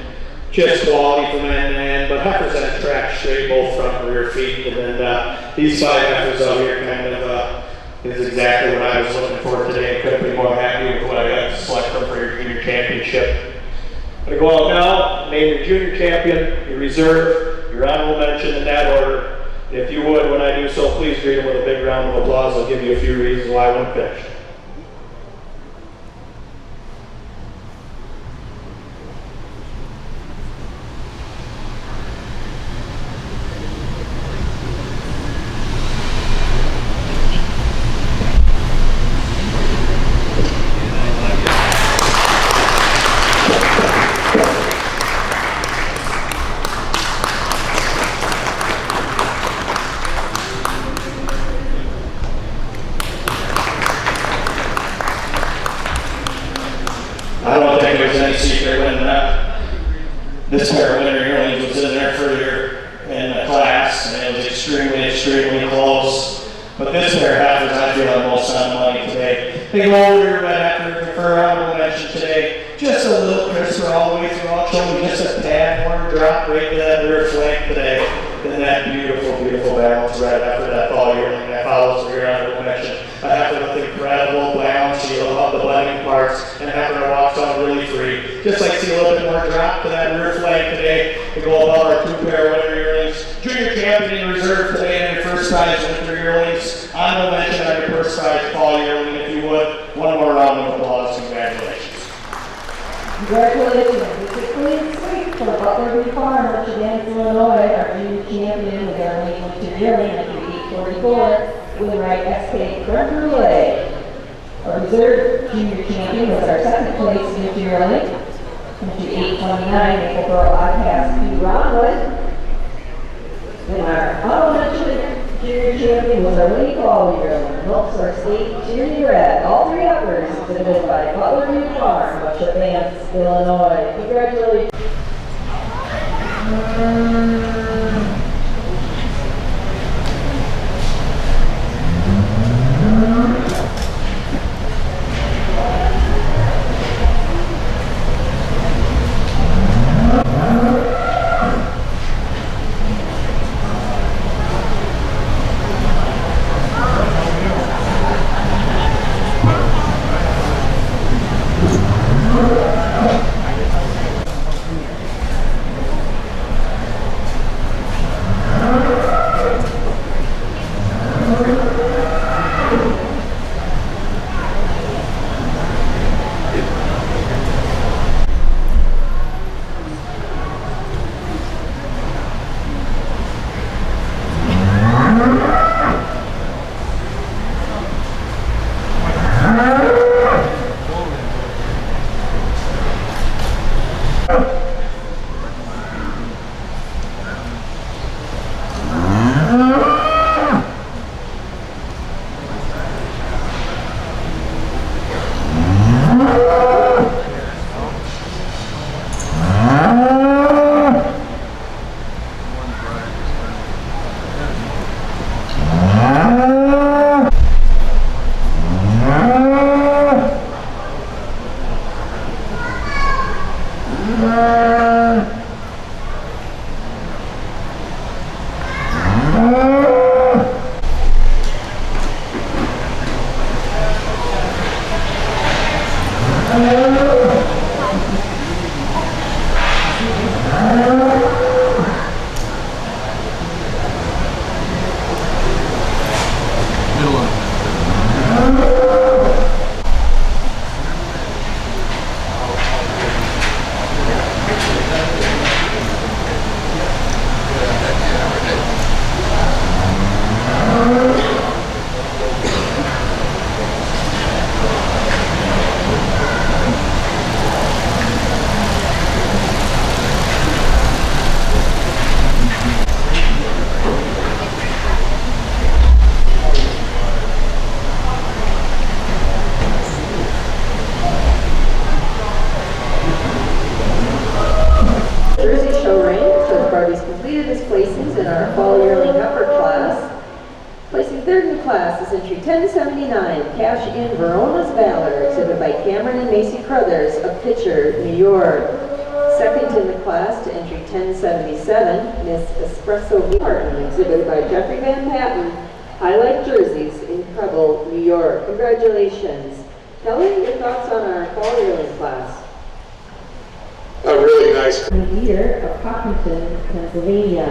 just quality from end to end, but heifers that track straight both front and rear feet. And then these 5 heifers out here kind of is exactly what I was looking for today. Couldn't be more happy with what I got to select them for your junior championship. I'm going to go out now, name your junior champion, your reserve, your honorable mention in that order. If you would, when I do so, please greet them with a big round of applause. I'll give you a few reasons why I won't finish. I don't think there's any secret when this pair of Winter Yearlings was in there further in the class, and it was extremely, extremely close. But this pair of heifers, I feel the most on the money today. They go over your red heifer for honorable mention today. Just a little crisper all the way through. I'll show you just a tad more drop right to that rear flank today than that beautiful, beautiful balanced red heifer, that Fall Yearling that follows through your honorable mention. A heifer with incredible balance, you love the blending parts, and a heifer that walks on really free. Just like see a little bit more drop to that rear flank today to go above our 2 pair of Winter Yearlings. Junior champion in reserve today on your first prize Winter Yearlings. Honorable mention on your first prize Fall Yearling, if you would. One more round of applause. Congratulations. Congratulations. This is clean sweep for Butlerview Farm, Michigan, Illinois. Our junior champion was our Winter Yearling at 844. WINRIGHT SK CREME BRULEE. Our reserve junior champion was our 2nd place Winter Yearling. Into 829, MAPLEBROUGH IPASS P RHONWYN. And our honorable mention junior champion was our winning Fall Yearling, MILKSOURCE TIERNEY-RED. All 3 uppers exhibited by Butlerview Farm, Michigan, Illinois. Congratulations. completed his placings in our Fall Yearling Heifer class. Placing third in the class is entry 1079, Cash in Verona's Valor, exhibited by Cameron and Macy Crothers of Pitcher, New York. Second in the class to entry 1077, Miss Espresso Garden, exhibited by Jeffrey Van Patten, Highlight Jerseys in Preble, New York. Congratulations. Kelly, your thoughts on our Fall Yearling class? A really nice. Leader of Hopkinton, Pennsylvania.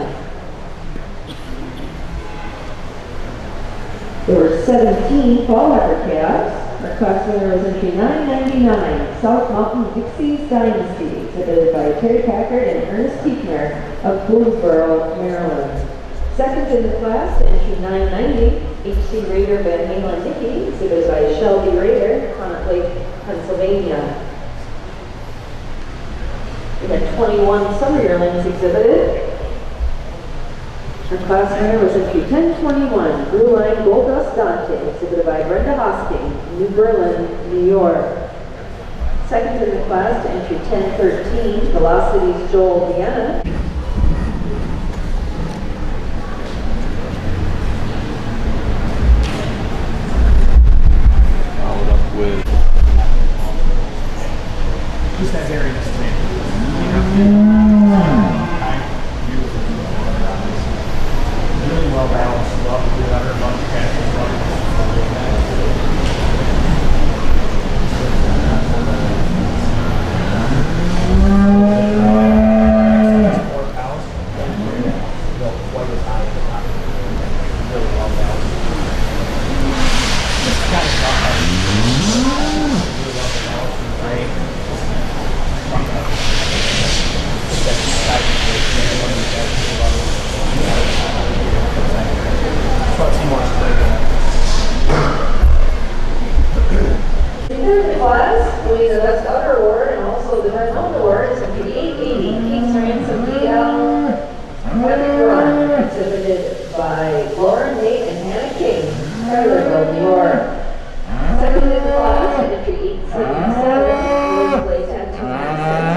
There were 17 fall heifer calves. Our class winner was entry 999, South Mountain Dixie's Dynasty, exhibited by Terry Packard and Ernest Tiefner of Boonesboro, Maryland. Second in the class, entry 990, HC Raider Van Halen Dickey, exhibited by Shelby Raider, Connaught Lake, Pennsylvania. We had 21 summer yearlings exhibited. Our class winner was entry 1021, Brewline Gold Dust Dante, exhibited by Brenda Hosking, New Berlin, New York. Second in the class to entry 1013, Velocity's Joel Vienna. Followed up with Just that dairiness thing. Really well balanced. Love the good udder, love the catches, love The class, winning the Best Udder Award and also the Best Home Award is entry 880, King's Ransom DL Run, exhibited by Lauren Nate and Hannah King, Tylerville, New York. Second in the class, entry 877, Rose Place Tattoo,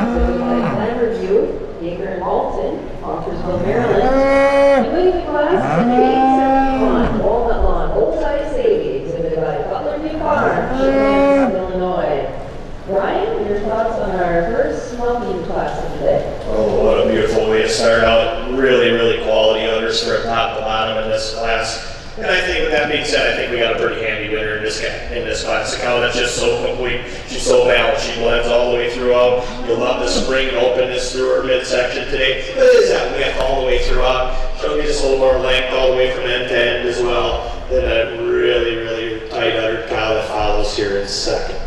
exhibited by Glamorview, Yeager and Malton, Montersville, Maryland. And winning the class, entry 871, Walnut Lawn, Old Side Sadie, exhibited by Butlerview Farm, Illinois. Ryan, your thoughts on our first smoking class of the day? Oh, what a beautiful way to start out. Really, really quality udders from top to bottom in this class. And I think with that being said, I think we got a pretty handy winner in this class. The cow that's just so complete. She's so balanced. She blends all the way throughout. You'll love the spring and openness through her midsection today. But it is that width all the way throughout. Showing you just a little more length all the way from end to end as well. Then a really, really tight uddered cow that follows here in second.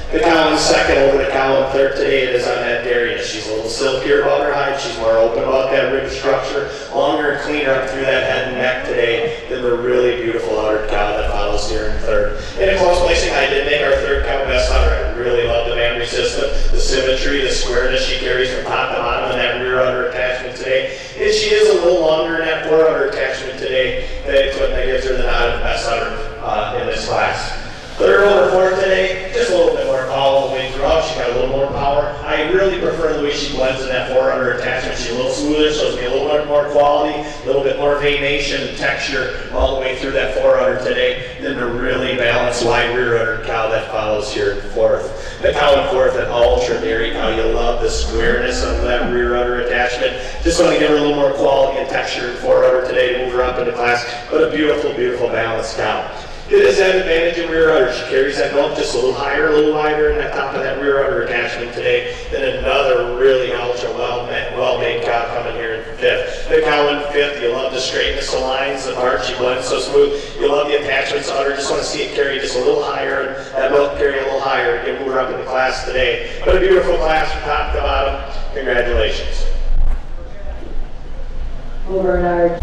The cow in second over the cow in third today, it is on that dairiness. She's a little silkier about her hide. She's more open about that rib structure, longer and cleaner up through that head and neck today than the really beautiful uddered cow that follows here in third. In a close placing, I did make our third cow best udder. I really love the mammary system, the symmetry, the squareness she carries from top to bottom in that rear udder attachment today. And she is a little longer in that fore udder attachment today. That's what gives her the nod of best udder in this class. Third over fourth today, just a little bit more power all the way throughout. She got a little more power. I really prefer the way she blends in that fore-udder attachment. She's a little smoother, so it's going to be a little bit more quality, a little bit more veination and texture all the way through that fore-udder today than the really balanced wide rear-udder cow that follows here in fourth. The cow in fourth, an ultra dairy cow. You love the squareness of that rear-udder attachment. Just want to give her a little more quality and texture in fore-udder today to move her up into class, but a beautiful, beautiful balanced cow. It is that advantage in rear udder. She carries that milk just a little higher, a little wider in that top of that rear udder attachment today than another really ultra well-made cow coming here in fifth. The cow in fifth, you love the straightness of lines, the part she blends so smooth. You love the attachments udder. Just want to see it carry just a little higher, that milk carry a little higher. You move her up in the class today. But a beautiful class from top to bottom. Congratulations. Over in our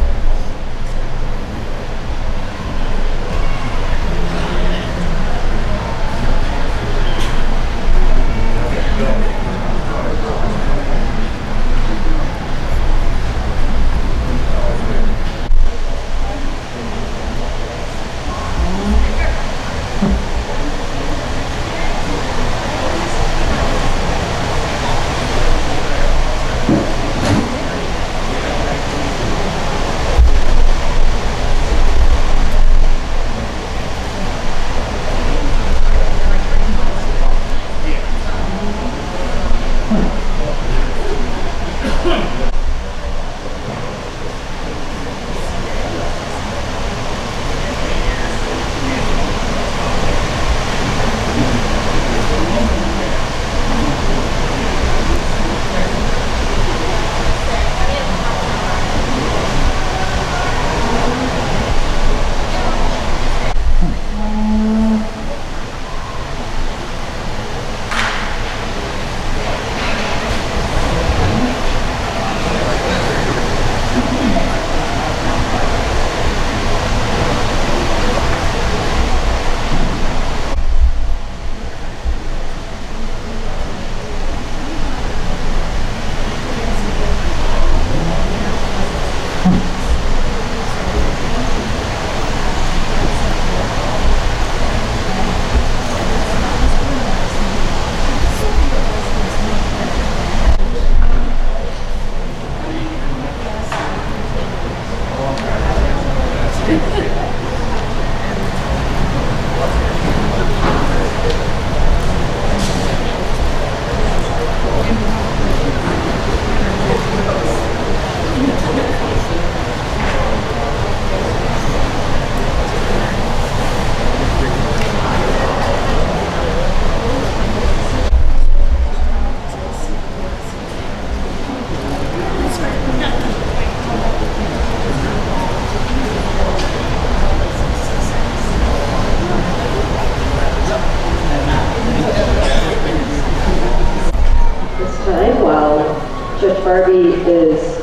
Barbie is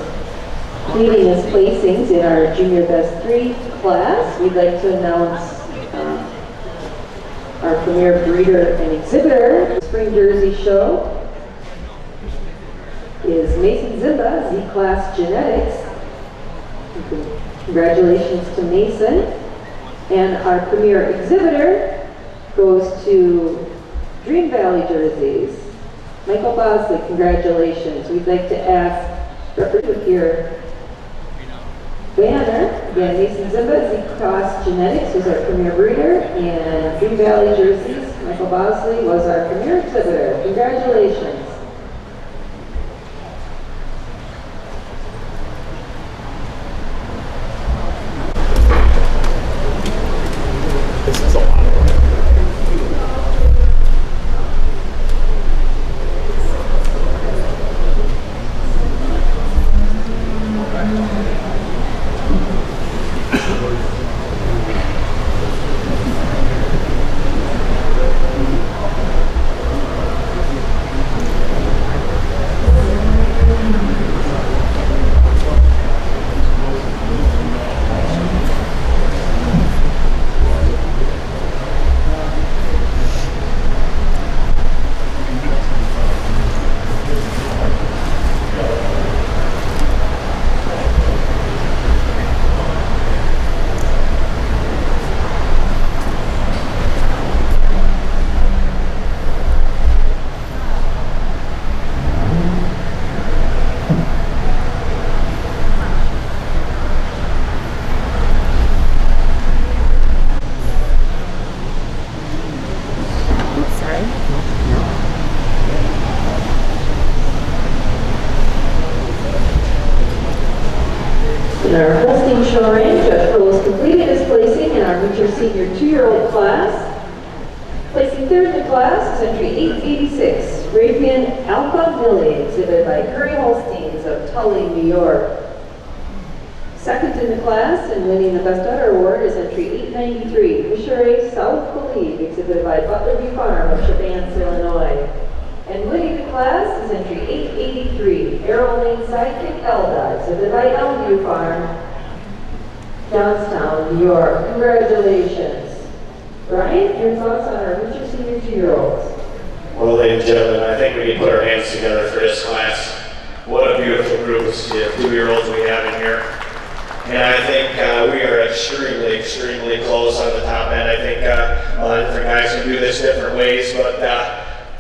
leading his placings in our Junior Best 3 class. We'd like to announce our premier breeder and exhibitor. The Spring Jersey Show is Mason Zimba, Z-Class Genetics. Congratulations to Mason. And our premier exhibitor goes to Dream Valley Jerseys. Michael Bosley, congratulations. We'd like to ask, with your banner, again, Mason Zimba, Z-Class Genetics was our premier breeder, and Dream Valley Jerseys, Michael Bosley was our premier exhibitor. Congratulations. In our Holstein Show range, Judge Krohlow completed his placing in our Winter Senior 2-year-old class. Placing third in the class is entry 886, Rapian Alpha Millie, exhibited by Curry Holsteins of Tully, New York. Second in the class and winning the Best Udder Award is entry 893, Fishery South Believe, exhibited by Butlerview Farm of Chabannes, Illinois. And winning the class is entry 883, Arrow Lane Sidekick Elda, exhibited by Elmview Farm, Johnstown, New York. Congratulations. Ryan, your thoughts on our Winter Senior 2-year-olds? Well, ladies and gentlemen, I think we can put our hands together for this class. What a beautiful group of 2-year-olds we have in here. And I think we are extremely, extremely close on the top end. I think different guys can do this different ways, but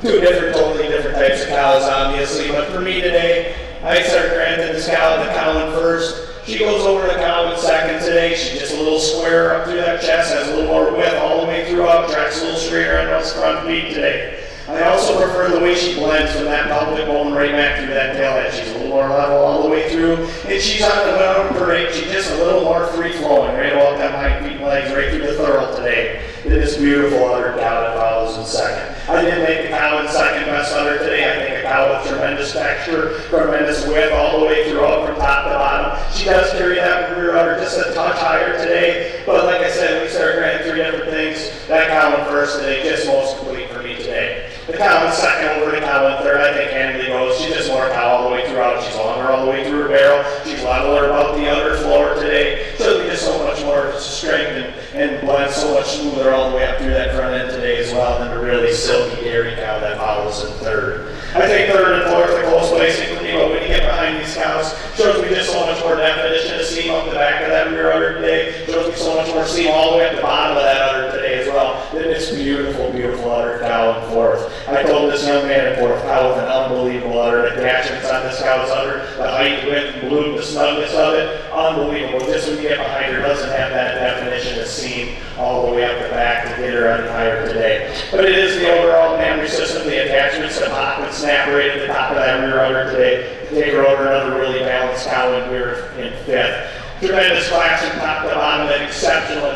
two totally different types of cows, obviously. But for me today, I start granting this cow the Cowan first. She goes over the Cowan second today. She's just a little square up through that chest, has a little more width all the way through up, tracks a little straighter on those front feet today. I also prefer the way she blends from that pelvic bone right back through that tail head. She's a little more level all the way through. And she's on the mountain parade. She's just a little more free-flowing, right about them hind feet and legs, right through the thorough today. It is beautiful udder cow that follows in second. I did make the cow in second best udder today. I think a cow with tremendous texture, tremendous width all the way through, up from top to bottom. She does carry that rear udder just a touch higher today. But like I said, we started granting three different things. That cow in first today, just most complete for me today. The cow in second over the cow in third, I think handily goes. She's just more cow all the way throughout. She's longer all the way through her barrel. She's leveler about the udder floor today. Shows me just so much more strength and blends so much smoother all the way up through that front end today as well than the really silky dairy cow that follows in third. I think third and fourth are close placing for me, but when you get behind these cows, shows me just so much more definition of seam up the back of that rear udder today. Shows me so much more seam all the way up the bottom of that udder today as well. It's beautiful, beautiful udder cow. cow in fourth. I told this young man in fourth, cow with an unbelievable udder. The attachments on this cow's udder, the height, width, bloom, the snugness of it, unbelievable. Just when you get behind her, doesn't have that definition of seam all the way up the back to get her any higher today. But it is the overall mammary system, the attachments, the pop and snap right at the top of that rear udder today. Take her over another really balanced cow in fifth. Tremendous class from top to bottom, an exceptional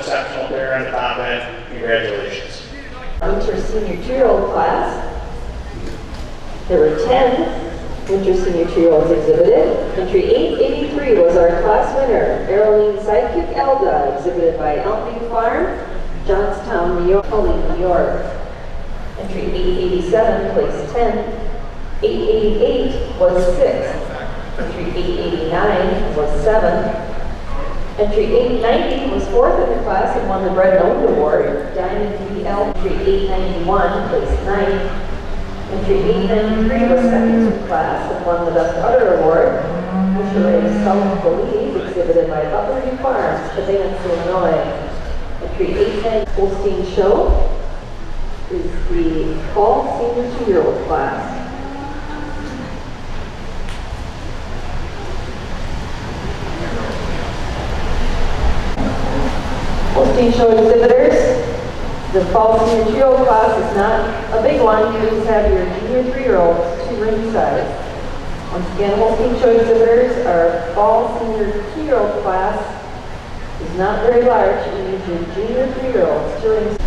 pair on the top end. Congratulations. Winter Senior 2-year-old class. There were 10 Winter Senior 2-year-olds exhibited. Entry 883 was our class winner, SIDEKICK Elda, exhibited by Butlerview Farm, Johnstown, New York, New York. Entry 887, place 10. 888 was 6th. Entry 889 was 7th. Entry 890 was 4th in the class and won the Bred and Owned Award. Diamond BL. Entry 891 placed 9th. Entry 893 was 2nd in the class and won the Best Udder Award. Winter South Believe, exhibited by Butlerview Farm, Stevens, Illinois. Entry 810 Holstein Show is the Fall Senior 2-year-old class. Holstein Show exhibitors, the Fall Senior 2-year-old class is not a big one. Please have your junior 3-year-olds to ringside. Once again, Holstein Show exhibitors, our Fall Senior 2-year-old class is not very large. You need your junior 3-year-olds to ringside.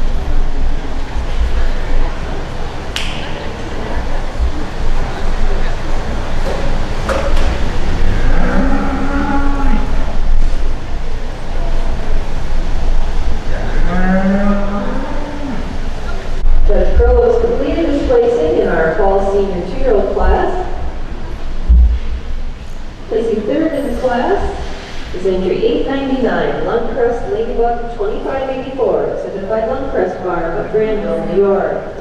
Judge Krohlow has completed his placing in our Fall Senior 2-year-old class. Placing third in the class is entry 899, Lundcrest Ladybug 2584, exhibited by Lundcrest Farm of Granville, New York.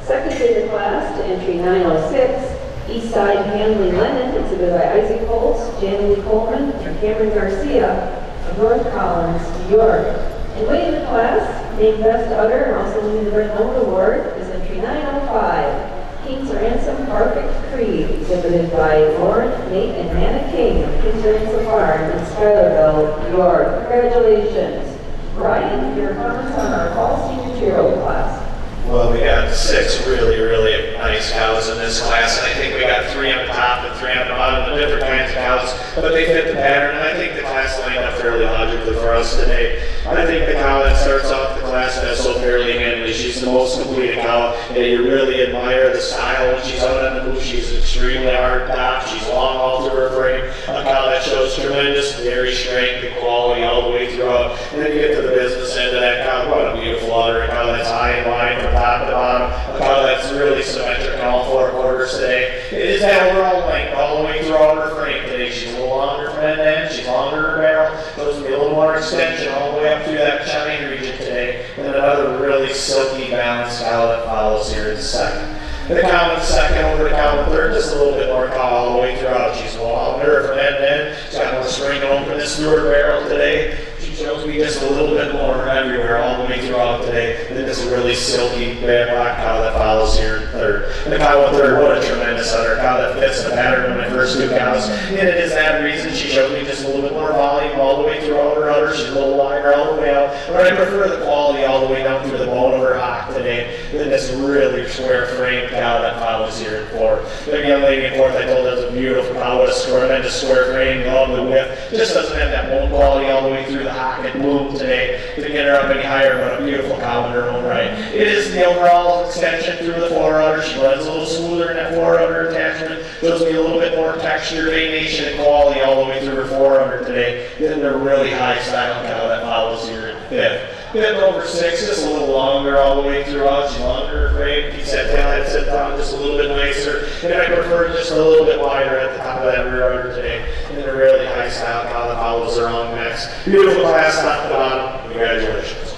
Second in the class to entry 906, Eastside Hanley Lennon, exhibited by Isaac Holtz, Janely Coleman, and Cameron Garcia of North Collins, New York. And winning the class, named Best Udder and also winning the Bred and Owned Award is entry 905, King's Ransom Perfect Creed, exhibited by Lauren, Nate, and Nana King of King's Ransom Farm in Schuylerville, New York. Congratulations. Ryan, your comments on our Fall Senior 2-year-old class. Well, we got 6 really nice cows in this class, and I think we got 3 on the top and 3 on the bottom, the different kinds of cows, but they fit the pattern, and I think the class lined up fairly logically for us today. I think the cow that starts off the class that's so fairly handily, she's the most complete cow, and you really admire the style when she's out on the move. She's extremely hard top, she's long all through her frame, a cow that shows tremendous dairy strength and quality all the way throughout, and then you get to the business end of that cow. What a beautiful udder, a cow that's high and wide from top to bottom, a cow that's really symmetric in all 4 quarters today. It is that overall length all the way throughout her frame today. She's a little longer from end to end, she's longer her barrel, goes to be a little more extension all the way up through that chine region today, and another really silky balanced cow that follows here in second. The cow in second over the cow in third, just a little bit more cow all the way throughout. She's longer from end to end, she's got more spring going from this through her barrel today. She shows me just a little bit more everywhere all the way throughout today. And then this really silky bedrock cow that follows here in third. And the cow in third, what a tremendous udder. Cow that fits the pattern of my first 2 cows. And it is that reason she showed me just a little bit more volume all the way throughout her udder. She's a little wider all the way out. But I prefer the quality all the way down through the bone of her hock today than this really square frame cow that follows here in fourth. The young lady in fourth, I told her, is a beautiful cow with a tremendous square frame, love the width. Just doesn't have that bone quality all the way through the hock and bloom today to get her up any higher, but a beautiful cow in her own right. It is the overall extension through the 4 udder. She runs a little smoother in that 4 udder attachment. Shows me a little bit more texture, variation, and quality all the way through her 4 udder today. Then the really high style cow that follows here in fifth. Fifth over 6, just a little longer all the way throughout. She's longer her frame, keeps that tail head set down just a little bit nicer. And I prefer just a little bit wider at the top of that rear udder today. And then a really high style cow that follows her on next. Beautiful class top to bottom. Congratulations.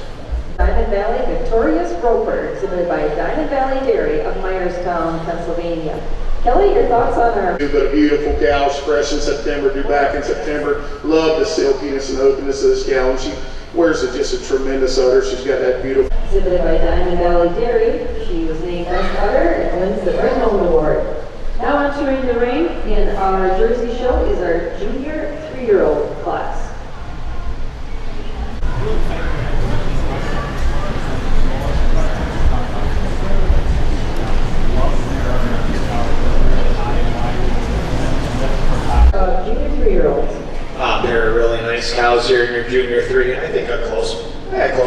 Diamond Valley Victorious Roper, exhibited by Diamond Valley Dairy of Myerstown, Pennsylvania. Kelly, your thoughts on our... But a beautiful cow, fresh in September, due back in September. Love to silkiness and openness of this gal, and she wears just a tremendous udder. She's got that beautiful. Exhibited by Diamond Valley Dairy. She was named Best Udder and wins the Red Home Award. Now entering the ring in our Jersey show is our junior 3-year-old class. Junior 3-year-olds. They're really nice cows here in your junior 3, and I think a close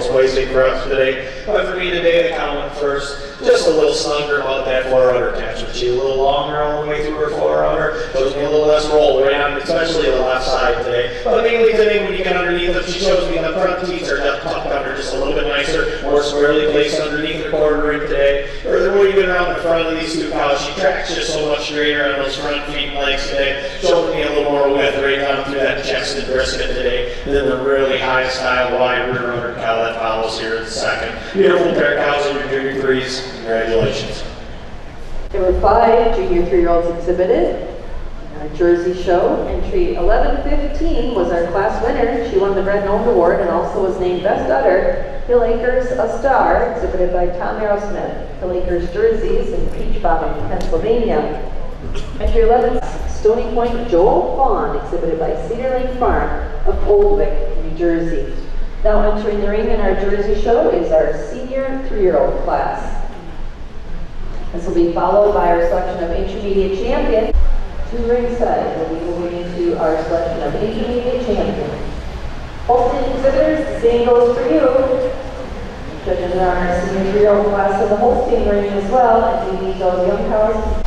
placing for us today. But for me today, the cow went first. Just a little snugger about that 4-udder catch. She a little longer all the way through her 4-udder. Shows me a little less roll around, especially the left side today. But mainly today, when you get underneath them, she shows me the front teeth are just tucked under just a little bit nicer, more squarely placed underneath her quarter ring today. Furthermore, even around the front of these two cows, she tracks just so much straighter on those front feet and legs today, showing me a little more width right down through that chest and brisket today. And then the really high style wide rear udder cow that follows here in second. Beautiful pair of cows in your junior 3s. Congratulations. There were 5 junior 3-year-olds exhibited in our Jersey show. Entry 1115 was our class winner. She won the Red Nose Award and also was named Best Udder. Hill Acres A Star, exhibited by Tom Arrowsmith. Hill Acres Jerseys in Peach Bottom, Pennsylvania. Entry 11, Stony Point Joel Fawn, exhibited by Cedar Lake Farm of Oldwick, New Jersey. Now entering the ring in our Jersey show is our senior 3-year-old class. This will be followed by our selection of intermediate champion. To ringside, we'll be moving into our selection of intermediate champion. Holstein exhibitors, the same goes for you. Judges our senior 3-year-old class of the Holstein ring as well, and we need those young cows.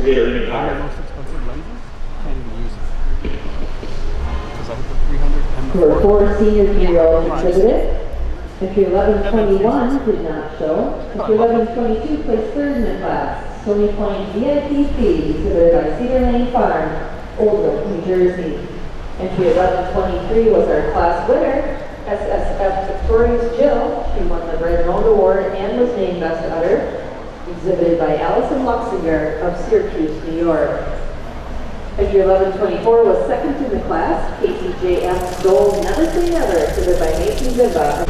to get her any higher. There were 4 senior 3-year-olds exhibited. Entry 1121 did not show. Entry 1122 placed third in the class. Stony Point VIPC, exhibited by Cedar Lane Farm, Oldwick, New Jersey. Entry 1123 was our class winner. SSF Victorious Jill. She won the Red Nose Award and was named Best Udder, exhibited by Allison Luxinger of Syracuse, New York. Entry 1124 was second in the class. KCJF Gold Never Say Never, exhibited by Mason Zimba.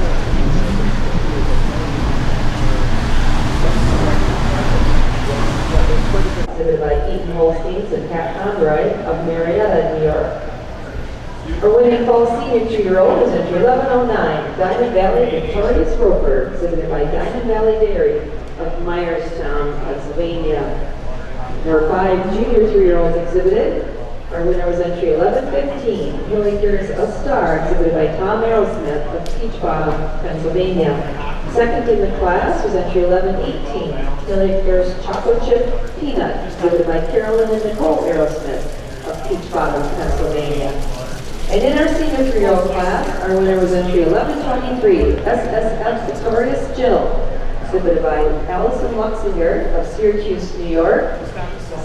Exhibited by Eaton Holsteins and Pat Conroy of Marietta, New York. Our winning fall senior 2-year-old is entry 1109, Diamond Valley Victorious Roper, exhibited by Diamond Valley Dairy of Myerstown, Pennsylvania. Number 5 junior 2-year-olds exhibited. Our winner was entry 1115, Hilligers of Star, exhibited by Tom Arrowsmith of Peach Bottom, Pennsylvania. Second in the class was entry 1118, Hilligers Chocolate Chip Peanut, exhibited by Carolyn and Nicole Arrowsmith of Peach Bottom, Pennsylvania. And in our senior 3-year-old class, our winner was entry 1123, SSF Victorious Jill, exhibited by Allison Luxinger of Syracuse, New York.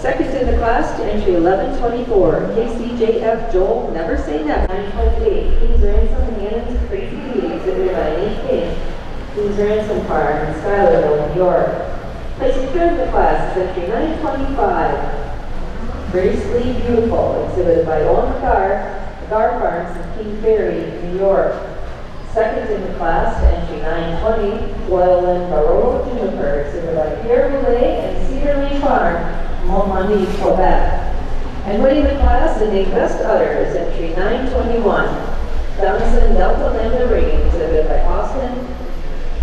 Second in the class to entry 1124, KCJF Joel Never Say Never. 928, King's Ransom and Hannon's Crazy Beauty, exhibited by Nate King, King's Ransom Farm in Schuylerville, New York. Placing third in the class is entry 925, Gracefully Beautiful, exhibited by Owen McGar Farms in King Ferry, New York. Second in the class to entry 920, Loyal Barolo Juniper, exhibited by Pierre Brulée and Cedar Lane Farm, Montmagny, Quebec. And winning the class in the Best Udders, entry 921, Donaldson Delta Lambda Ring, exhibited by Austin,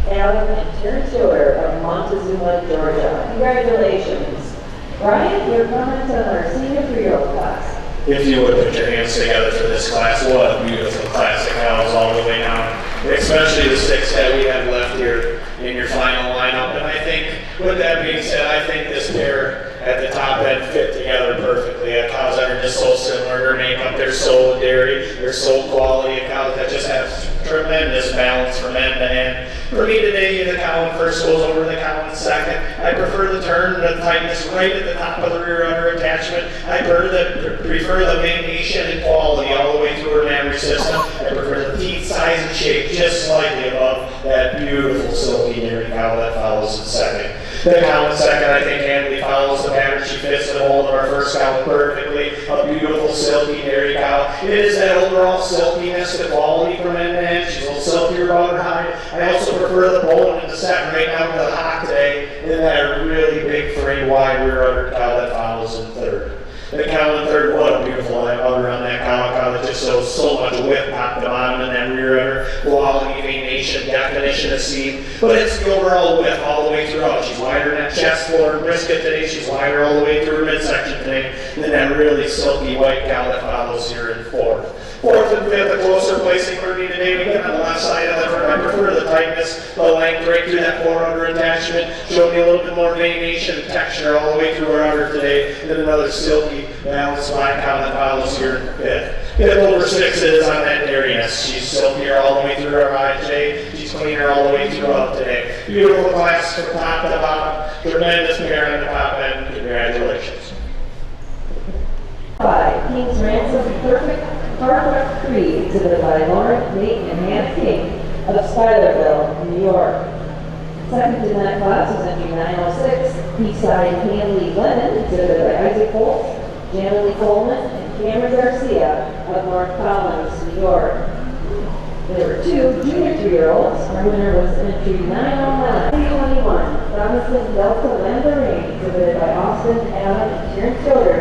Adam, and Terrence Yoder of Montezuma, Georgia. Congratulations. Ryan, your comments on our senior 3-year-old class. If you would put your hands together for this class, what a beautiful class of cows all the way down, especially the 6 that we have left here in your final lineup. And I think, with that being said, I think this pair at the top end fit together perfectly. Cows that are just so similar, their makeup, they're so dairy, they're so quality. Cows that just have tremendous balance from end to end. For me today, the cow in first goes over the cow in second. I prefer the turn and the tightness right at the top of the rear udder attachment. I prefer the magnesium and quality all the way through her mammary system. I prefer the teeth size and shape just slightly above that beautiful silky dairy cow that follows in second. The cow in second, I think, handily follows the pattern. She fits the mold of our first cow perfectly. A beautiful silky dairy cow. It is that overall silkiness, the quality from end to end. She's a little silkier about her hide. I also prefer the bone and the set right now to the hock today. And that really big frame wide rear udder cow that follows in third. The cow in third, what a beautiful udder on that cow. A cow that just shows so much width top to bottom in that rear udder. Quality, venation, definition of seam. But it's the overall width all the way throughout. She's wider than that chest for her brisket today. She's wider all the way through her midsection today. And then that really silky white cow that follows here in fourth. Fourth and fifth, the closer placing for me today. We get on the left side of the front. I prefer the tightness, the length right through that 4-udder attachment. Show me a little bit more venation and texture all the way through her udder today. And then another silky balanced line cow that follows here in fifth. Fifth over 6 is on that dairiness. She's silkier all the way through her eye today. She's cleaner all the way throughout today. Beautiful class from top to bottom. Tremendous pair on the top end. Congratulations. 5, King's Ransom Perfect 3, exhibited by Lauren, Nate, and Hannah King of Schuylerville, New York. Second in that class was entry 906, Peachside Hanley Lennon, exhibited by Isaac Holt, Janilee Coleman, and Cameron Garcia of North Collins, New York. There were 2 junior 3-year-olds. Our winner was entry 909, 21, Donaldson Delta Lambda Ring, exhibited by Austin, Adam, and Terrence Yoder,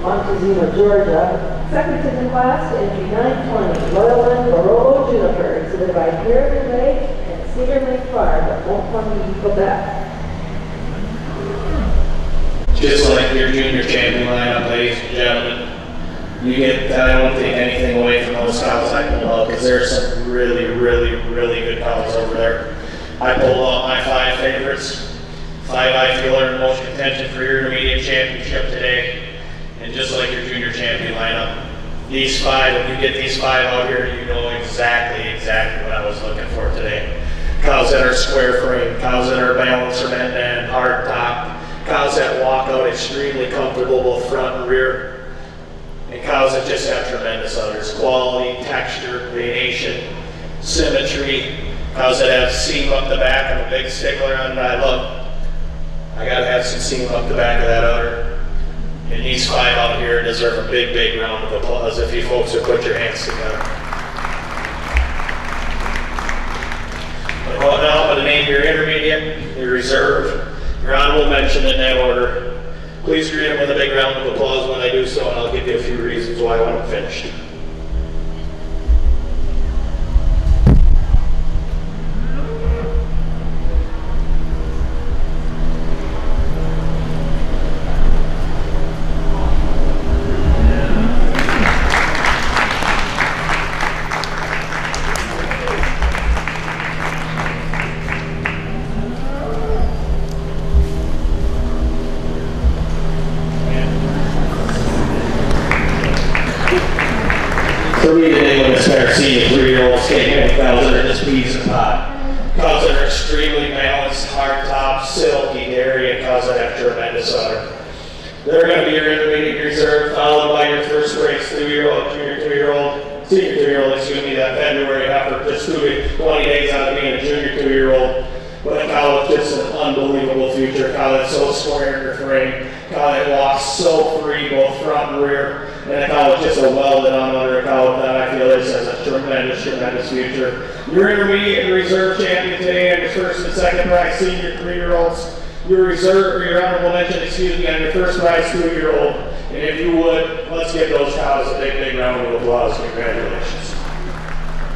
Montezuma, Georgia. Second in the class, entry 920, Loyal Barolo Juniper, exhibited by Pierre Brulée and Cedar Lane Farm of Montmagny, Quebec. Just like your junior champion lineup, ladies and gentlemen, you get, I don't take anything away from those cows I pulled up, because there are some really, really, really good cows over there. I pulled out my 5 favorites. 5 I feel are in most contention for your intermediate championship today. And just like your junior champion lineup, these 5, when you get these 5 out here, you know exactly what I was looking for today. Cows that are square frame, cows that are balanced from end to end, hard top, cows that walk out extremely comfortable both front and rear, and cows that just have tremendous udders. Quality, texture, venation, symmetry, cows that have seam up the back. I'm a big stickler on that. I gotta have some seam up the back of that udder. And these 5 out here deserve a big, big round of applause if you folks would put your hands together. Well, now I'm going to name your intermediate, your reserve, your honorable mention in that order. Please greet them with a big round of applause when I do so, and I'll give you a few reasons why when I'm finished. when it's our senior 3-year-olds taking cows that are just peas and pot. Cows that are extremely balanced, hard top, silky dairy, and cows that have tremendous udder. They're going to be your intermediate reserve, followed by your first race 2-year-old, junior 2-year-old, senior 2-year-old, excuse me, that February heifer, just 20 days out of being a junior 2-year-old. But a cow with just an unbelievable future, a cow that's so square in her frame, a cow that walks so free, both front and rear, and a cow with just a welded on under, a cow that I feel this has a tremendous, tremendous future. Your intermediate and reserve champion today and your first and second prize senior 3-year-olds. Your reserve, or your honorable mention, excuse me, on your first prize 2-year-old. And if you would, let's give those cows a big, big round of applause. Congratulations.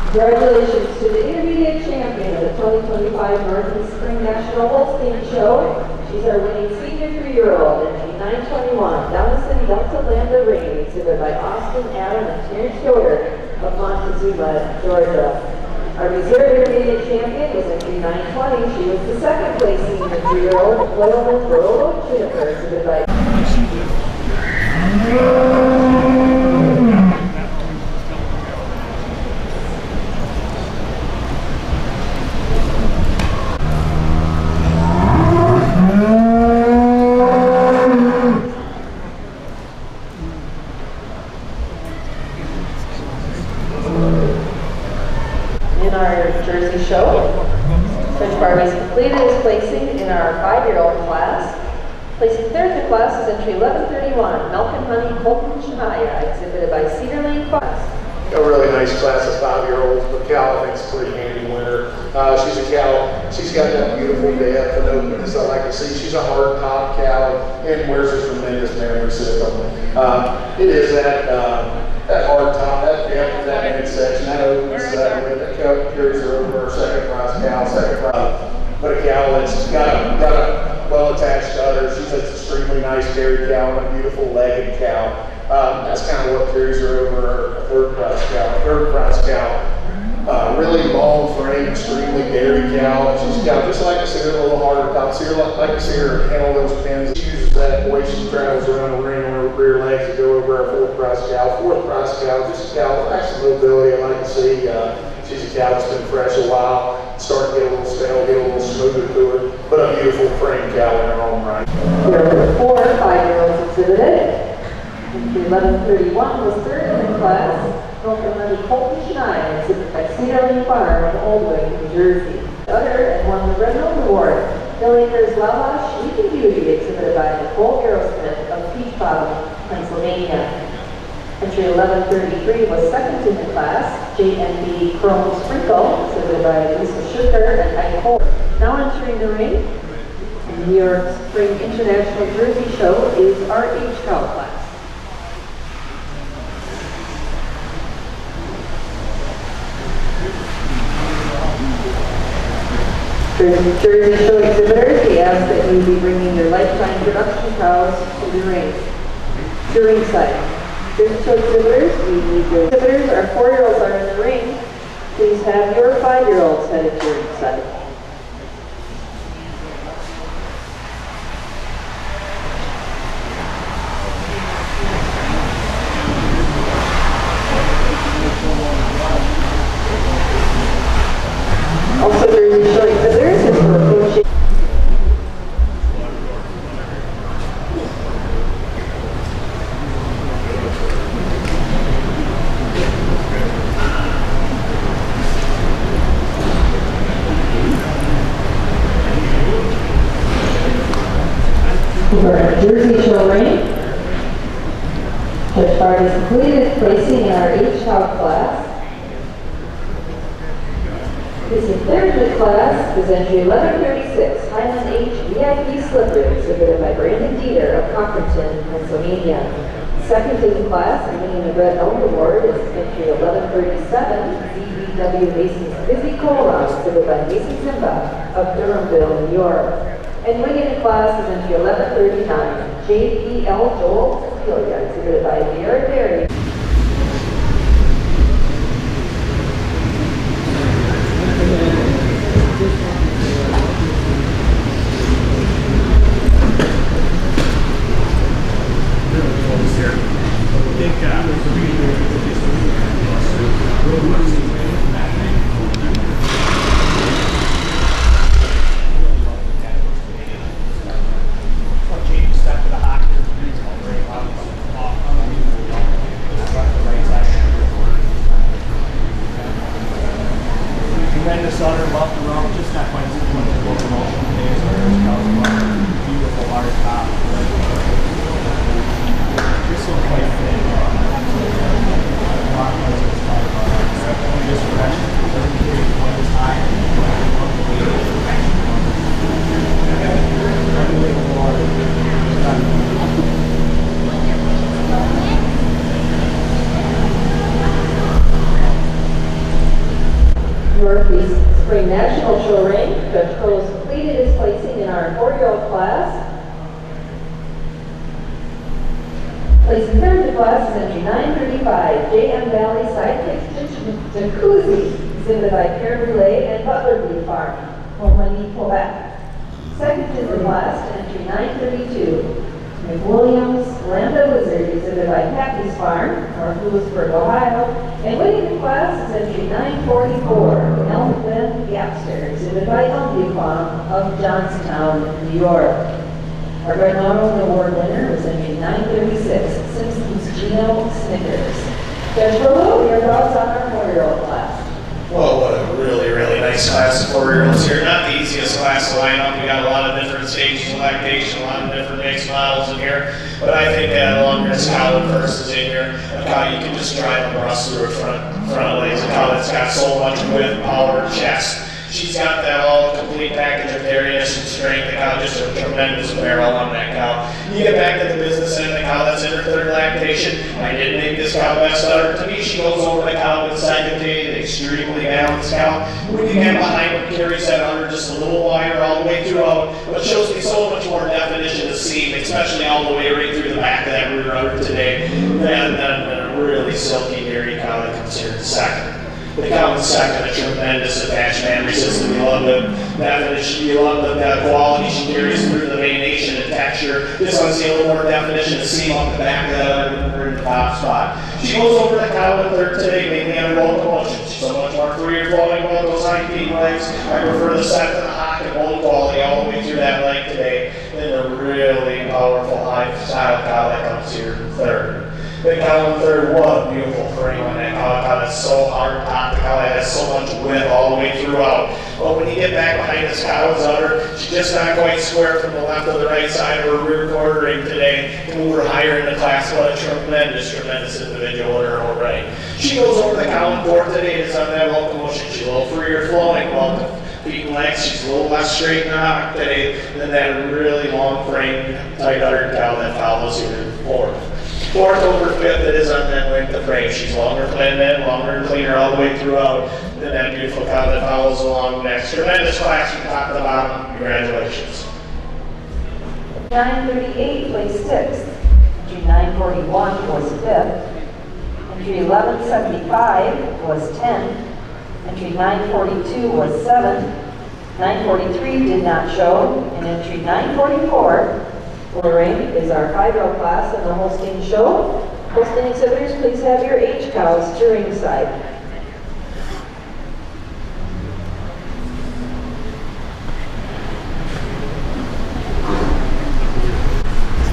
Congratulations to the intermediate champion of the 2025 York Spring Holstein Show. She's our winning senior 3-year-old in 921 down the city Delta Lambda Ring, exhibited by Austin, Adam, and Terrence Yoder of Montezuma, Georgia. Our reserve intermediate champion was in 920. She was the second place senior 3-year-old, MAPLEBROUGH IPASS, exhibited by in our Jersey show. Coach Barbie's completed his placing in our 5-year-old class. Placing third in the class is entry 1131, Milk and Honey Colton Shania, exhibited by Cedar Lane Farms. A really nice class of 5-year-olds, but Cal, I think, is a pretty handy winner. She's a cow. She's got that beautiful depth and openness I like to see. She's a hard top cow and wears a tremendous mammary system. It is that hard top, that depth, that midsection, that openness, that cow carries her over her second prize cow, but a cow that's got a well-attached udder. She's an extremely nice dairy cow and a beautiful legged cow. That's kind of what carries her over a third prize cow. Really long frame, extremely dairy cow. She's got, just like to see her a little harder top. Like to see her handle those pins. She uses that the way she travels around the ring on her rear legs to go over our fourth prize cow. Fourth prize cow, just a cow with actual mobility I like to see. She's a cow that's been fresh a while, starting to get a little stale, get a little smoother to her, but a beautiful frame cow in her own right. There were 4 5-year-olds exhibited. Entry 1131 was third in the class. Milk and Honey Colton Shania, exhibited by Cedar Lane Farm of Oldwick, New Jersey. Udder and won the Red Nose Award. Millionaire's Lavash Sleeping Beauty, exhibited by Nicole Aerosmith of Peach Bottom, Pennsylvania. Entry 1133 was second in the class. JNB Chrome Sprinkle, exhibited by Lisa Schucker and Heidi Holt. Now entering the ring, the New York Spring International Jersey Show is our H-Cow class. Jersey Show exhibitors, we ask that you be bringing your lifetime production cows to the ring, to ringside. Jersey Show exhibitors, we need your exhibitors. Our 4-year-olds are in the ring. Please have your 5-year-olds headed to ringside. Also, Jersey Show exhibitors is for coaching. For our Jersey Show ring, Judge Barbie has completed placing in our H-Cow class. This is third in the class is entry 1136, Highland H VIP Slipper, exhibited by Brandon Dieter of Cockerton, Pennsylvania. Second in the class and winning the Red Nose Award is entry 1137, ZBW Mason's Busy Cola, exhibited by Mason Zimba of Durhamville, New York. And winning the class is entry 1139, JPL Joel Cecilia, exhibited by Vera Berry. Spring National Show ring, Judge Krohlow completed his placing in our 4-year-old class. Placing third in the class is entry 935, J.M. Valley SIDEKICK Jacuzzi, exhibited by TIERNEY-RED and Butlerview Farm, Holstein, Quebec. Second in the class, entry 932, McWilliams Lambda Wizard, exhibited by Happy's Farm, North Lewisburg, Ohio. And winning the class is entry 944, Elfman Yapster, exhibited by Elmview Farm of Johnstown, New York. Our Red Auto Award winner was entry 936, Simpsons Gino Snickers. Judge Krohlow, your thoughts on our 4-year-old class? Well, what a really, really nice class of 4-year-olds here. Not the easiest class to line up. We got a lot of different stages of lactation, a lot of different mixed models in here. But I think that along this cow that first is in here, a cow you can just drive across through her front legs. A cow that's got so much width, power, chest. She's got that all complete package of dairiness and strength. The cow just a tremendous barrel on that cow. You get back to the business end, the cow that's in her third lactation. I did make this cow best udder. To me, she goes over the cow with secondary, an extremely balanced cow. When you get behind her, carries that udder just a little wider all the way throughout, but shows me so much more definition of seam, especially all the way right through the back of that rear udder today, than a really silky dairy cow that comes here in second. The cow in second, a tremendous attached mammary system. You love the definition, you love the quality she carries through the veination and texture. This one's a little more definition of seam up the back of that other in the top spot. She goes over the cow in third today, mainly under locomotion. She's so much more free flowing with those hind feet legs. I prefer the set to the hock and bone quality all the way through that leg today than the really powerful high style cow that comes here in third. The cow in third, what a beautiful frame on that cow. A cow that's so hard top, the cow that has so much width all the way throughout. But when you get back behind this cow's udder, she's just not quite square from the left or the right side of her rear quartering today to move her higher in the class. What a tremendous, tremendous individual in her own right. She goes over the cow in fourth today, it's on that locomotion. She's a little freer flowing, well, feet and legs, she's a little less straight in the hock today than that really long frame, tight uddered cow that follows here in fourth. Fourth over fifth, it is on that length of frame. She's longer planned in, longer and cleaner all the way throughout than that beautiful cow that follows along next. Tremendous class from top to the bottom. Congratulations. 938 placed 6th. Entry 941 was 5th. Entry 1175 was 10th. Entry 942 was 7th. 943 did not show. And entry 944 ring is our 5-year-old class in the Holstein Show. Holstein exhibitors, please have your H cows to ringside.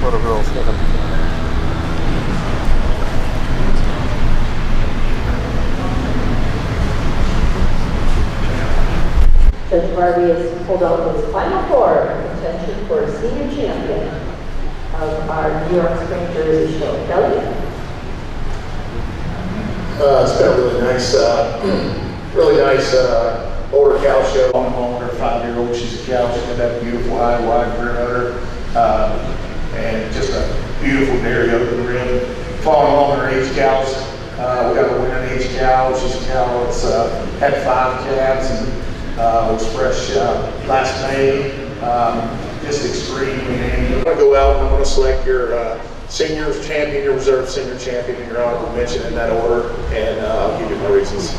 Little girls get them. Judge Barbie has pulled out his final 4 contention for senior champion of our York Spring Jersey show. Kelly? It's been a really nice older cow show. I'm her 5-year-old. She's a cow. She's got that beautiful high, wide rear udder, and just a beautiful dairy open rim. Following along her age cows, we got a winning age cow. She's a cow that's had 5 calves and was fresh last May. Just extremely handy. I'm going to go out and I'm going to select your senior champion, your reserve senior champion, and your honorable mention in that order, and I'll give you my reasons.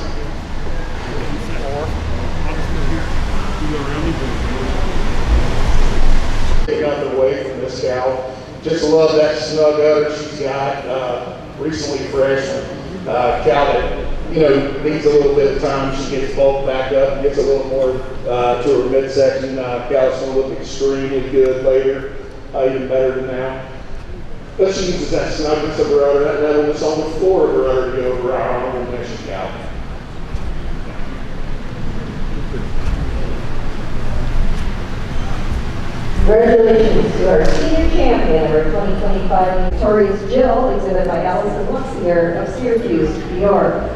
Take out the weight from this cow. Just love that snug udder she's got, recently fresh. Cow that needs a little bit of time. She gets bulked back up and gets a little more to her midsection. Cow's going to look extremely good later, even better than now. But she uses that snugness of her udder, that readiness on the floor of her udder to go over our honorable mention cow. Congratulations to our senior champion of our 2025 Victorious Jill, exhibited by Allison Luxier of Syracuse, New York.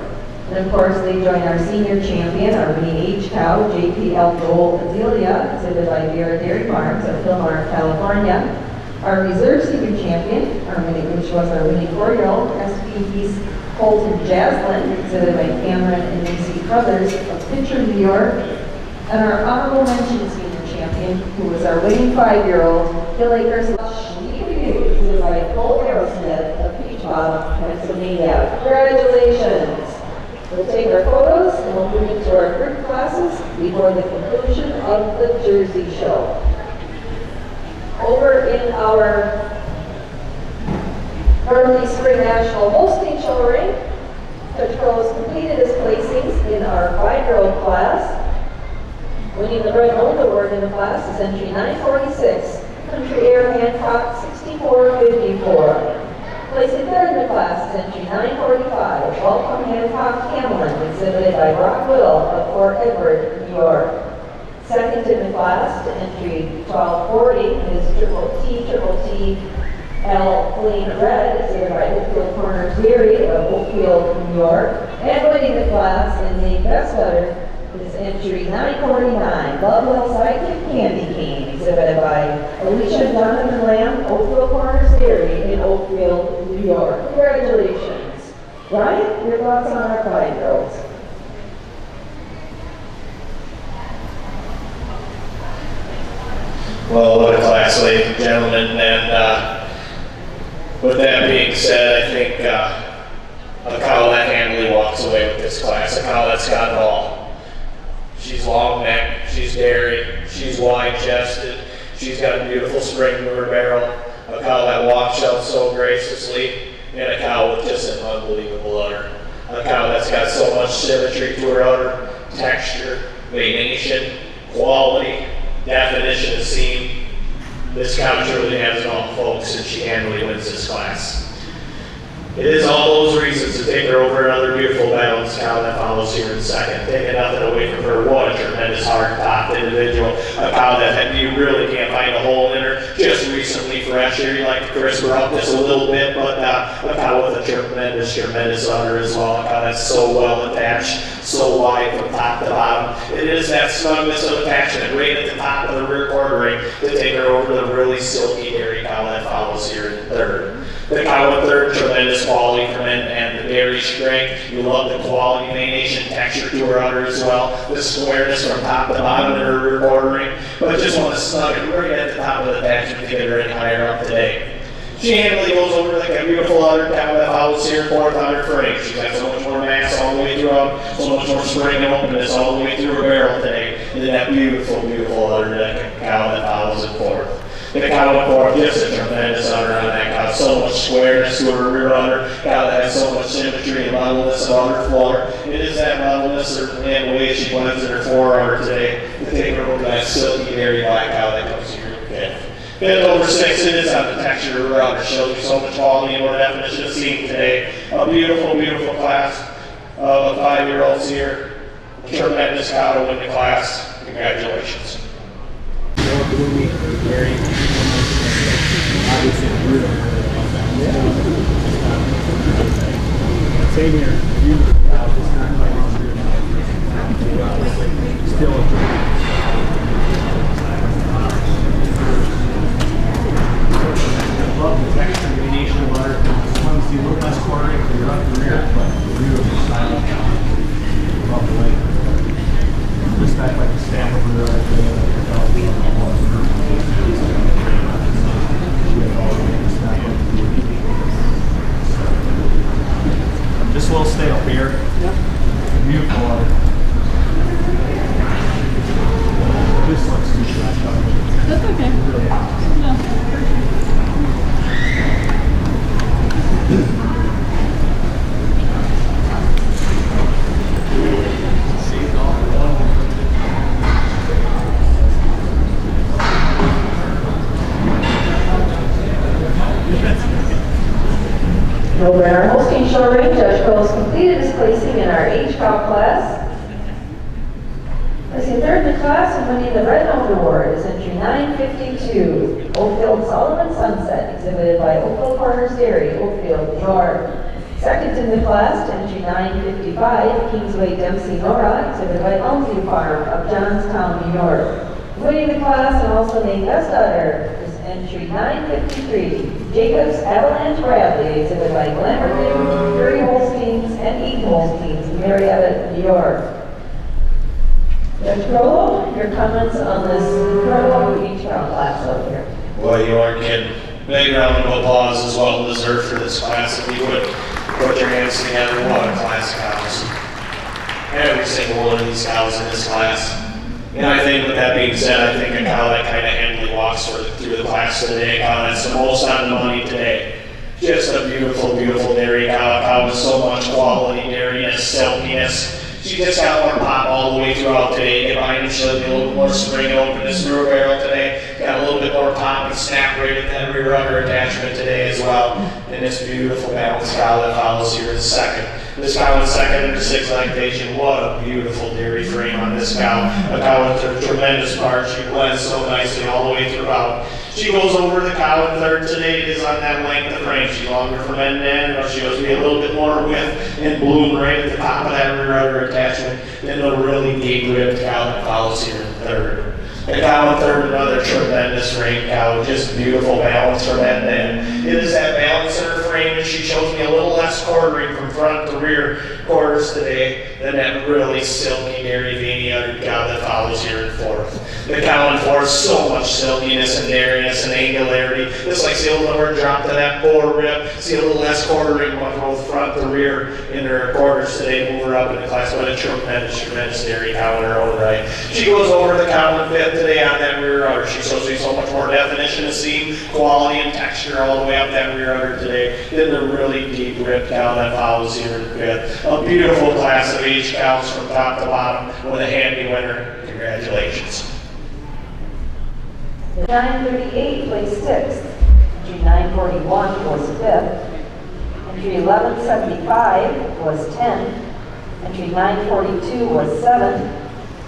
And of course, they join our senior champion, our winning age cow, JPL Gold Adelia, exhibited by Vera Dairy Farms of Philmar, California. Our reserve senior champion, which was our winning 4-year-old, SP East Colton Jaslyn, exhibited by Cameron and Nancy Crothers of Pitcher, New York. And our honorable mention senior champion, who is our winning 5-year-old, Hill Acres is by Cole Aerosmith of Peach Bottom, Pennsylvania. Congratulations! We'll take our photos and we'll move into our group classes before the conclusion of the Jersey show. Over in our early spring national Holstein Show ring, Coach Krohlow has completed his placings in our 5-year-old class. Winning the Red Gold Award in the class is entry 946, Country Air Hancock 6454. Placing third in the class is entry 945, Welcome Hancock Hamlin, exhibited by Brock Whittle of Fort Edward, New York. Second in the class to entry 1240 is Triple T L Plain Red, exhibited by Oakfield Corners Dairy of Oakfield, New York. And winning the class in the best butter is entry 949, Butlerview SIDEKICK Candy Cane, exhibited by Alicia and Donovan Lamb, Oakfield Corners Dairy in Oakfield, New York. Congratulations. Ryan, your thoughts on our 5-year-olds? Well, what a class, ladies and gentlemen, and with that being said, I think a cow that handily walks away with this class, a cow that's got it all. She's long necked, she's dairy, she's wide chested, she's got a beautiful spring to her barrel, a cow that walks out so graciously, and a cow with just an unbelievable udder. A cow that's got so much symmetry to her udder, texture, venation, quality, definition of seam. This cow truly has it all, folks, and she handily wins this class. It is all those reasons to take her over another beautiful balanced cow that follows here in second. Taking nothing away from her, what a tremendous hard-topped individual. A cow that you really can't find a hole in her. Just recently fresh here, you like to crisp her up just a little bit, but a cow with a tremendous udder as well. A cow that's so well attached, so wide from top to bottom. It is that snugness of attachment right at the top of the rear quartering to take her over the really silky dairy cow that follows here in third. The cow in third, tremendous quality from and the dairy strength. You love the quality, venation, texture to her udder as well. The squareness from top to bottom in her rear quartering. But just want to snug it right at the top of the attachment to get her any higher up today. She handily goes over like a beautiful udder cow that follows here fourth on her frame. She's got so much more mass all the way through, so much more spring and openness all the way through her barrel today. And then that beautiful udder cow that follows in fourth. The cow in fourth, just a tremendous udder on that cow. So much squareness to her rear udder. Cow that has so much symmetry and levelness of udder floor. It is that levelness and the way she blends in her fore udder today to take her over that silky dairy black cow that comes here in fifth. Fifth over six, it is on the texture of her udder. Shows you so much quality and more definition of seam today. A beautiful, beautiful class of 5-year-olds here. A tremendous cow to win the class. Congratulations. Same here. Still love the texture and venation of butter. Sometimes you see a little less quartering for your upper rear, but beautiful style. Love the way. This back like a stamp over there right there. This will stay up here. Yep. Beautiful water. This looks too short. That's okay. Really Over in our Holstein Show ring, Judge Krohlow has completed his placing in our age cow class. Placing third in the class and winning the Red Note Award is entry 952, Oakfield Solomon Sunset, exhibited by Oakfield Corners Dairy, Oakfield, New York. Second in the class, entry 955, Kingsway Dempsey Nora, exhibited by Butlerview Farm of Johnstown, New York. Winning the class and also named best udder is entry 953, Jacobs Avalanche Bradley, exhibited by Glamorgan, Curry Holsteins, and Eaton Holsteins, Marietta, New York. Judge Krohlow, your comments on this incredible H-Cow class out here. Well, you aren't kidding. Big round of applause is well deserved for this class. If you would put your hands together, what a class of cows. Every single one of these cows in this class. And I think with that being said, I think a cow that kind of handily walks through the class today, a cow that's the most on the money today. Just a beautiful, beautiful dairy cow. A cow with so much quality, dairiness, silkiness. She just got more pop all the way throughout today. Get behind her, she'll be a little bit more spring openness through her barrel today. Got a little bit more pop and snap right at that rear udder attachment today as well. And this beautiful balanced cow that follows here is second. This cow in second under 6 lactation. What a beautiful dairy frame on this cow. A cow with a tremendous part. She blends so nicely all the way throughout. She goes over the cow in third today. It is on that length of frame. She's longer from end to end, or she goes to be a little bit more width and bloom right at the top of that rear udder attachment than the really deep ribbed cow that follows here in third. The cow in third, another tremendous frame cow, just beautiful balance from end to end. It is that balance in her frame, and she shows me a little less quartering from front to rear quarters today than that really silky, dairy, veiny uddered cow that follows here in fourth. The cow in fourth, so much silkiness and dairiness and angularity. Just like see a little more drop to that fore rib, see a little less quartering from both front to rear in her quarters today, move her up in the class. But a tremendous, tremendous dairy cow in her own right. She goes over the cow in fifth today on that rear udder. She shows me so much more definition of seam, quality, and texture all the way up that rear udder today than the really deep ribbed cow that follows here in fifth. A beautiful class of H cows from top to bottom with a handy winner. Congratulations. 938 placed 6th. Entry 941 was 5th. Entry 1175 was 10th. Entry 942 was 7th.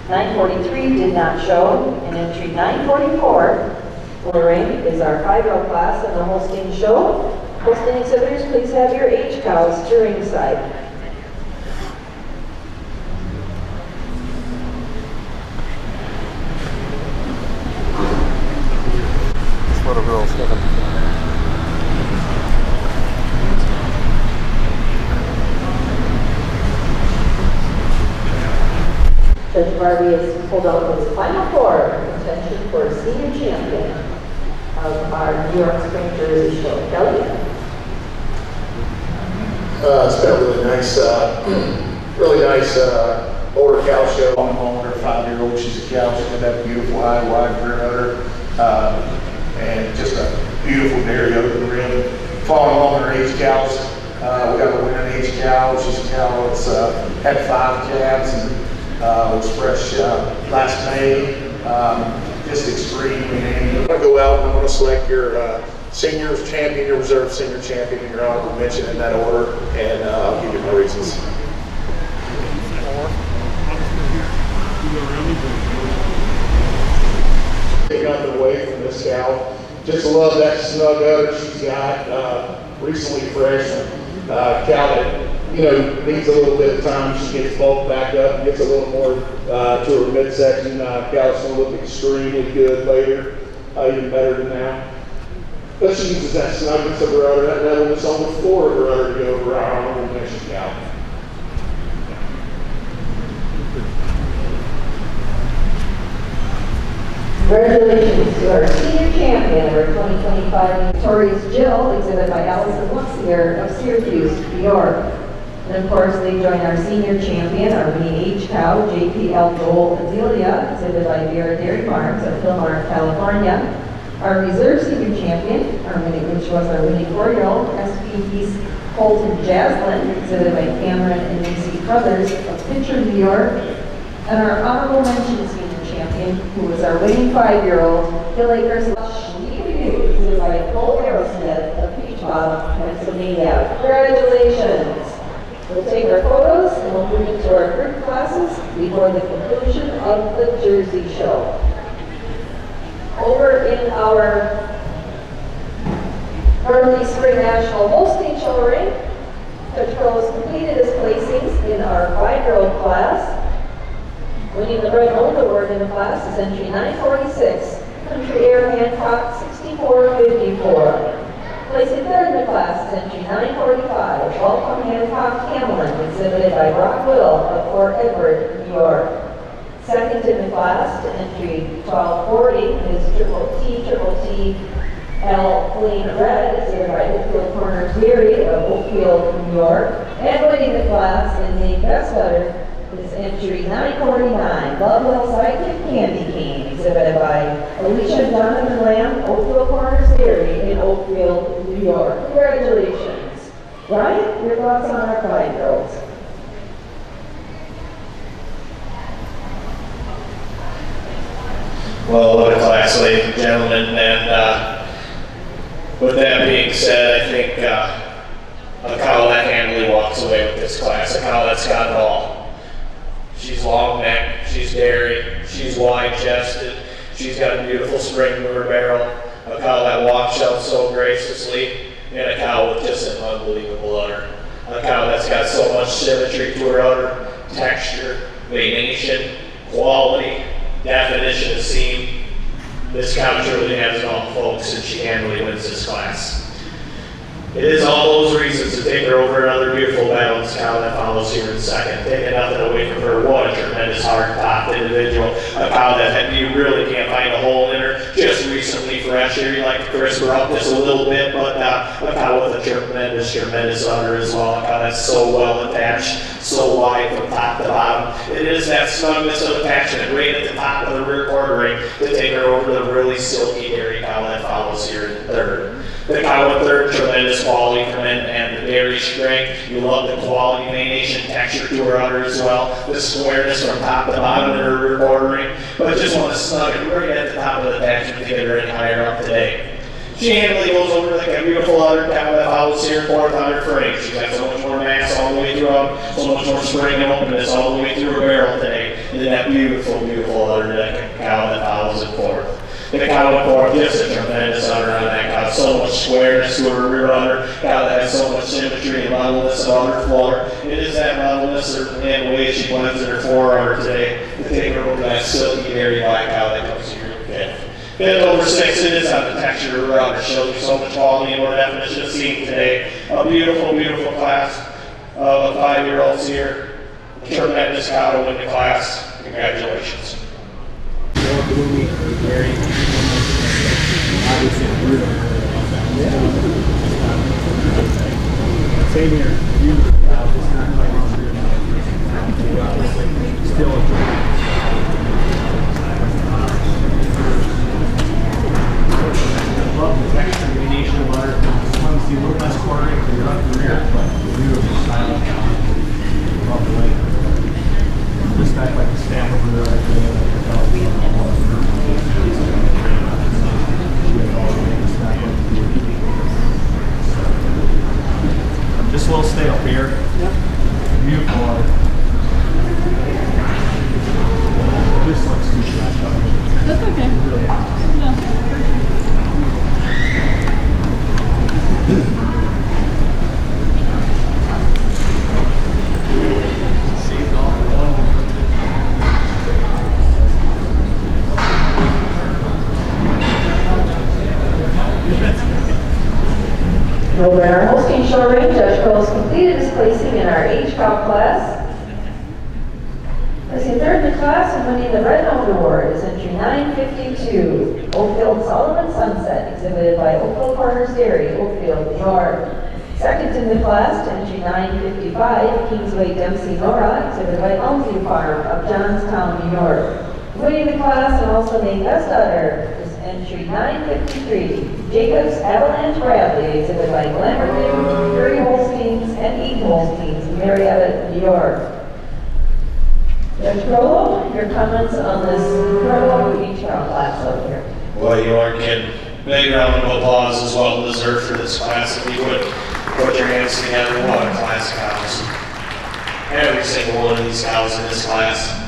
943 did not show. And entry 944, WINRIGHT, is our 5-year-old class in the Holstein Show. Holstein exhibitors, please have your H cows to ringside. What a girl's looking. Judge Barbie has pulled out his final 4 contention for senior champion of our New York Spring Jersey Show. Kelly? It's been a really nice older cow show. I'm home with her 5-year-old. She's a cow. She's got that beautiful high, wide rear udder, and just a beautiful dairy open rim. Following along her H cows, we got a winning H cow. She's a cow that's had 5 calves and was fresh last May. Just extremely handy. I'm going to go out and I'm going to select your senior champion, your reserve senior champion, and your honorable mention in that order, and I'll give you my reasons. Take nothing away from this cow. Just love that snug udder she's got, recently fresh. Cow that, needs a little bit of time. She gets bulked back up, gets a little more to her midsection. Cow's going to look extremely good later, even better than now. But she uses that snugness of her udder, that levelness on the floor of her udder to go over our honorable mention cow. Congratulations to our senior champion of our 2025 Victorious Jill, exhibited by Allison Luxier of Syracuse, New York. And of course, they join our senior champion, our winning H cow, JPL Gold Adelia, exhibited by Vera Dairy Farms of Philmar, California. Our reserve senior champion, which was our winning 4-year-old, SP East Colton Jaslyn, exhibited by Cameron and Macy Brothers of Pitcher, New York. And our honorable mention senior champion, who was our winning 5-year-old, Hill Acres exhibited by Cole Aerosmith of Peach Bottom, Pennsylvania. Congratulations! We'll take our photos and we'll move into our group classes before the conclusion of the Jersey Show. Over in our early spring national Holstein Show ring, Judge Krohlow has completed his placings in our 5-year-old class. Winning the Red Old Award in the class is entry 946, Country Air Hancock 6454. Placing third in the class is entry 945, Welcome Hancock Hamlin, exhibited by Brock Whittle of Fort Edward, New York. Second in the class to entry 1240 is Triple T MAPLEBROUGH exhibited by Oakfield Corners Dairy of Oakfield, New York. And winning the class in the best letter is entry 949, Butlerview SIDEKICK Candy Cane, exhibited by Alicia Donovan Lamb, Oakfield Corners Dairy in Oakfield, New York. Congratulations. Ryan, your thoughts on our 5-year-olds? Well, what a class, ladies and gentlemen, and with that being said, I think a cow that handily walks away with this class, a cow that's got it all. She's long necked, she's dairy, she's wide chested, she's got a beautiful spring mover barrel, a cow that walks out so graciously, and a cow with just an unbelievable udder. A cow that's got so much symmetry to her udder, texture, venation, quality, definition of seam. This cow truly has it all, folks, and she handily wins this class. It is all those reasons to take her over another beautiful balanced cow that follows here in second. Taking nothing away from her, what a tremendous hard-topped individual. A cow that you really can't find a hole in her. Just recently fresh here, you like to crisp her up just a little bit, but a cow with a tremendous udder as well. A cow that's so well attached, so wide from top to bottom. It is that snugness of attachment right at the top of the rear quartering to take her over to the really silky dairy cow that follows here in third. The cow in third, tremendous quality from it and the dairy strength. You love the quality, venation, texture to her udder as well. The squareness from top to bottom in her rear quartering. But just want to snug it right at the top of the attachment to get her any higher up today. She handily goes over like a beautiful udder cow that follows here, fourth under frame. She's got so much more mass all the way throughout, so much more spring and openness all the way through her barrel today. And then that beautiful, beautiful udder cow that follows in fourth. The cow in fourth, just a tremendous udder on that cow. So much squareness to her rear udder. Cow that has so much symmetry and levelness on her floor. It is that levelness and the way she blends in her forearm today to take her over that silky dairy black cow that comes here in fifth. Fifth over 6 inches on the texture of her udder. Shows you so much quality and more definition of seam today. A beautiful, beautiful class of 5-year-olds here. Tremendous cow to win the class. Congratulations. Blue, very obviously brutal. Same here. Beautiful cow. Just not quite still a I love the texture and venation of udder. Just want to see a little less quartering for your upper rear, but beautiful style of cow. Love the way. Just act like a stamp of rear right Just a little stay up here. Yep. Beautiful water. This looks too flat. That's okay. Really. Saved all the water. Over in our Holstein Show ring, Judge Krohlow completed his placing in our H-Cow class. Placing third in the class and winning the Red Note Award is entry 952, Oakfield Solomon Sunset, exhibited by Oakfield Corners Dairy, Oakfield, New York. Second in the class to entry 955, Kingsway Dempsey Nora, exhibited by Butlerview Farm of Johnstown, New York. Winning the class and also named best udder is entry 953, Jacob's Avalanche Bradley, exhibited by Glamorgan, Curry Holsteins, and Eaton Holsteins, Marietta, New York. Judge Krohlow, your comments on this incredible H-Cow class up here. Well, you aren't kidding. Big round of applause is well deserved for this class. If you would put your hands together, what a class of cows. Every single one of these cows in this class.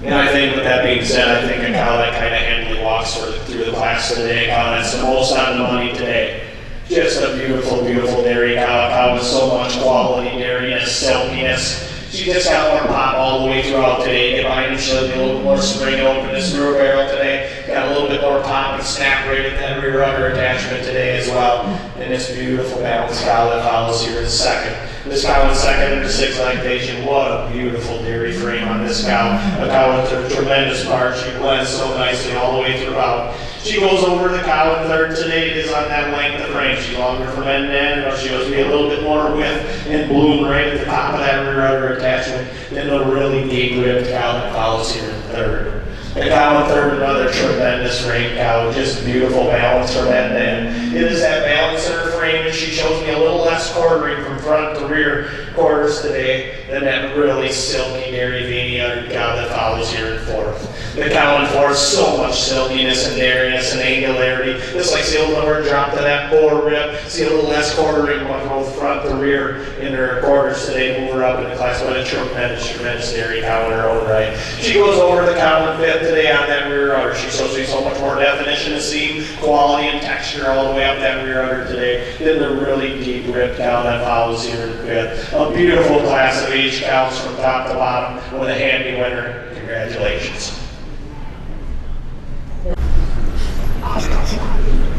And I think with that being said, I think a cow that kind of handily walks through the class today, a cow that's the most on the money today. Just a beautiful, beautiful dairy cow. A cow with so much quality, dairiness, silkiness. She just got more pop all the way throughout today. Get behind her, she'll be a little more spring openness through her barrel today. Got a little bit more pop and snap right at that rear udder attachment today as well. And this beautiful balanced cow that follows here in second. This cow in second under 6 lactation. What a beautiful dairy frame on this cow. A cow with a tremendous part. She blends so nicely all the way throughout. She goes over the cow in third today. It is on that length of frame. She's longer from end to end, or she goes to be a little bit more width and bloom right at the top of that rear udder attachment than a really deep ribbed cow that follows here in third. The cow in third, another tremendous frame cow, just beautiful balance from end to end. It is that balance in her frame, and she shows me a little less quartering from front to rear quarters today than that really silky, dairy, veiny uddered cow that follows here in fourth. The cow in fourth, so much silkiness and dairiness and angularity. Just like see a little more drop to that fore rib, see a little less quartering going both front to rear in her quarters today, move her up in the class. What a tremendous, tremendous dairy cow in her own right. She goes over the cow in fifth today on that rear udder. She shows me so much more definition of seam, quality, and texture all the way up that rear udder today than the really deep ribbed cow that follows here in fifth. A beautiful class of age cows from top to bottom with a handy winner. Congratulations.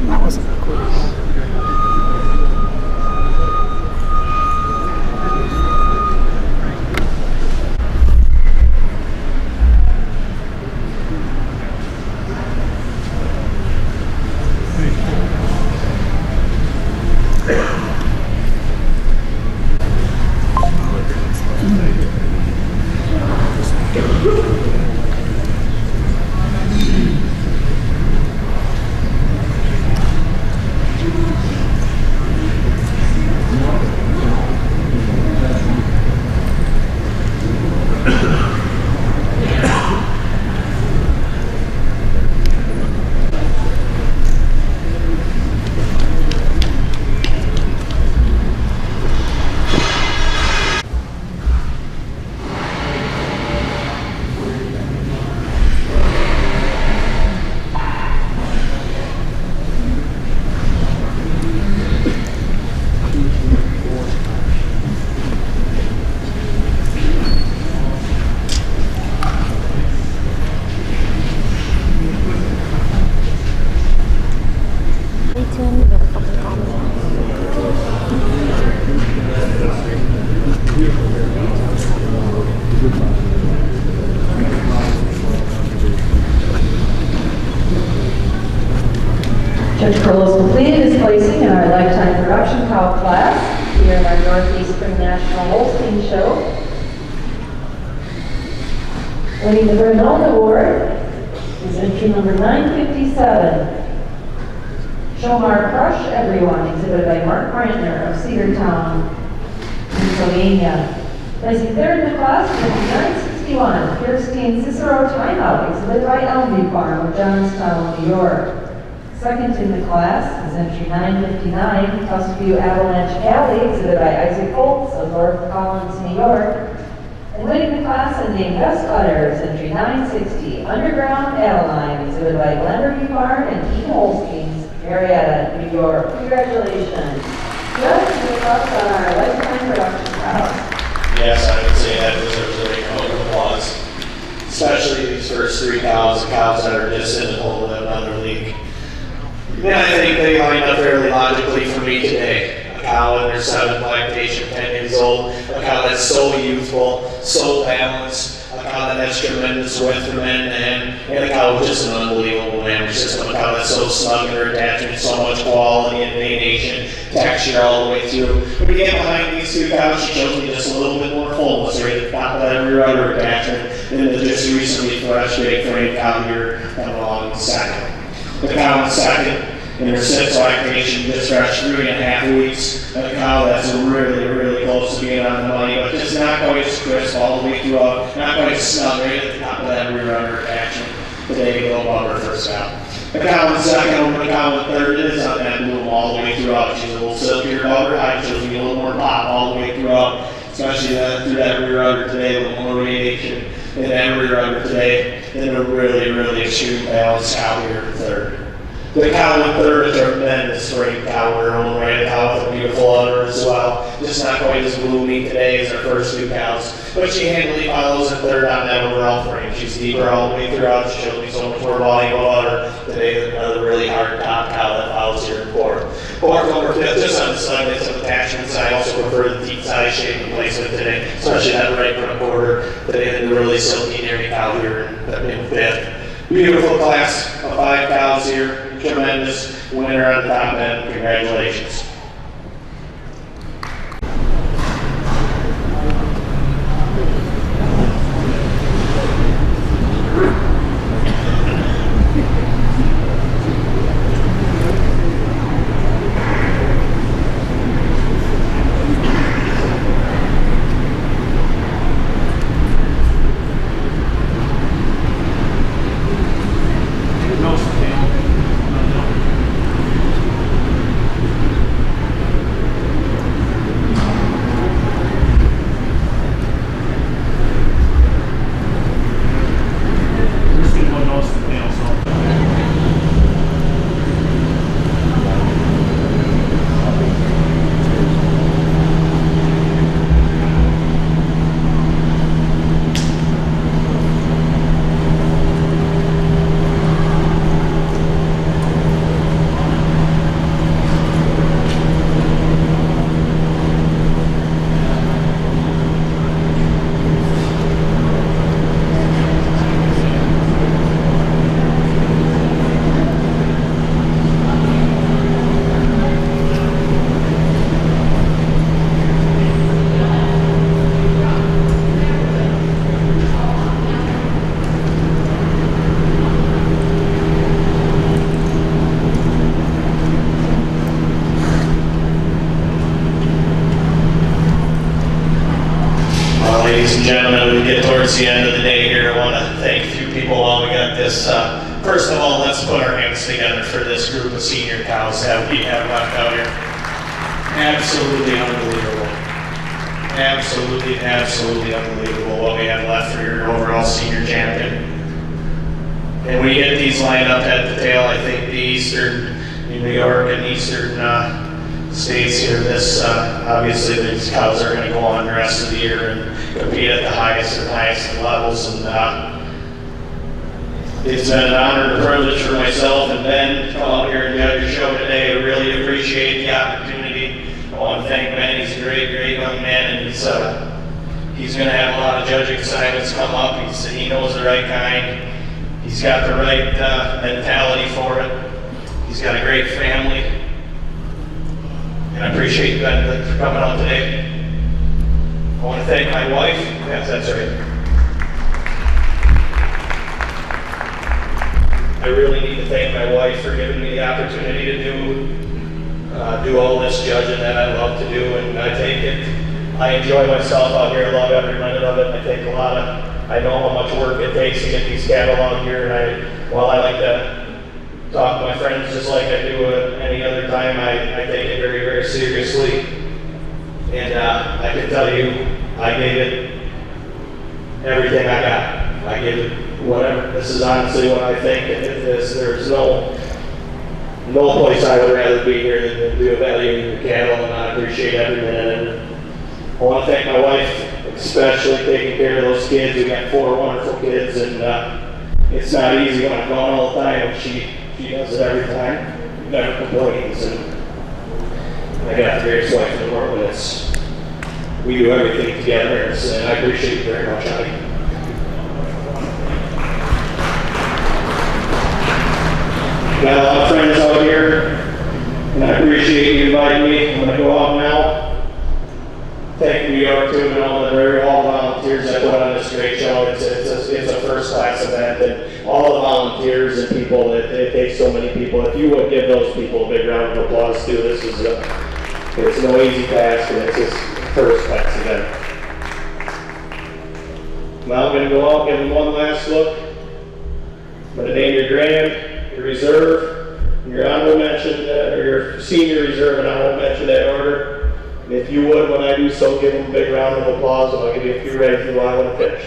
That wasn't good. Judge Krohlow completed his placing in our lifetime production cow class here in our York Spring Holstein Show. Winning the Bernone Award is entry number 957. Shomar Crush Everyone, exhibited by Mark Brantner of Cedartown, Pennsylvania. Placing third in the class is entry 961. Kirstine Cicero Timeout, exhibited by Butlerview Farm of Johnstown, New York. Second in the class is entry 959, Tuscaloosa Avalanche Alley, exhibited by Isaac Holtz of North Collins, New York. And winning the class and named Best Udder is entry 960, Underground Adeline, exhibited by Butlerview Farm and Keene Holsteins, Marietta, New York. Congratulations. Judge, your thoughts on our lifetime production cows? Yes, I would say that deserves a big round of applause. Especially these first three cows, the cows that are just in the whole of another league. Yeah, I think they lined up fairly logically for me today. A cow in their 7th lactation, 10 years old. A cow that's so youthful, so balanced. A cow that has tremendous width from end to end. And a cow with just an unbelievable mammary system. A cow that's so snug in her attachment, so much quality and venation, texture all the way through. When we get behind these two cows, she shows me just a little bit more fullness right at the top of that rear udder attachment than the just recently fresh big frame cow here coming along in second. The cow in second, in her 6th lactation, just fresh 3.5 weeks. A cow that's really, really close to being on the money, but just not quite as crisp all the way throughout, not quite as snug right at the top of that rear udder attachment. Today we go above her first cow. The cow in second over the cow in third is on that bloom all the way throughout. She's a little silkier above her height, shows me a little more pop all the way throughout, especially through that rear udder today, a little more radiation in that rear udder today, and a really, really extreme balanced cow here in third. The cow in third is a tremendous frame cow in her own right, a cow with a beautiful udder as well. Just not quite as bloomy today as our first two cows, but she handily follows in third on that overall frame. She's deeper all the way throughout. She shows me so much more volume of udder today than another really hard top cow that follows here in fourth. 4th, 5th, just on the side, get some attachments. I also prefer the teat size shape and placement today, especially that right front quarter. Today, they're really silky dairy cow here in 5th. Beautiful class of 5 cows here. Tremendous winner on top end. Congratulations. Ladies and gentlemen, we get towards the end of the day here. I want to thank a few people while we got this. First of all, let's put our hands together for this group of senior cows that we have left out here. Absolutely unbelievable. Absolutely, absolutely unbelievable what we have left for your overall senior champion. And we get these lined up at the tail. I think the Eastern, New York and Eastern states here, obviously these cows are going to go on the rest of the year and compete at the highest levels. And it's been an honor and a privilege for myself and Ben to come out here and judge your show today. I really appreciate the opportunity. I want to thank Ben. He's a great, great young man, and he's going to have a lot of judging assignments come up. He knows the right kind. He's got the right mentality for it. He's got a great family. And I appreciate you Ben for coming out today. I want to thank my wife. Yes, that's right. I really need to thank my wife for giving me the opportunity to do all this judging that I love to do, and I enjoy myself out here. I love every minute of it. I know how much work it takes to get these cattle out here, and while I like to talk to my friends just like I do any other time, I take it very, very seriously. And I can tell you, I gave it everything I got. I gave it whatever. This is honestly what I think. There's no place I would rather be here than to evaluate your cattle, and I appreciate every minute. And I want to thank my wife, especially taking care of those kids. We got 4 wonderful kids, and it's not easy when I'm gone all the time, but she does it every time. Never complains, and I got the greatest wife in the world, and we do everything together, and I appreciate you very much, honey. Got a lot of friends out here, and I appreciate you inviting me. I'm going to go out now. Thank New York too, and all the volunteers that put on this great show. It's a first-class event, and all the volunteers and people. It takes so many people. If you would give those people a big round of applause too, it's no easy task, and it's just first-class event. Now I'm going to go out, give them one last look. I'm going to name your grand, your reserve, your honorable mention, or your senior reserve, and honorable mention that order. And if you would, when I do so, give them a big round of applause, and I'll give you a few ready if you want to finish.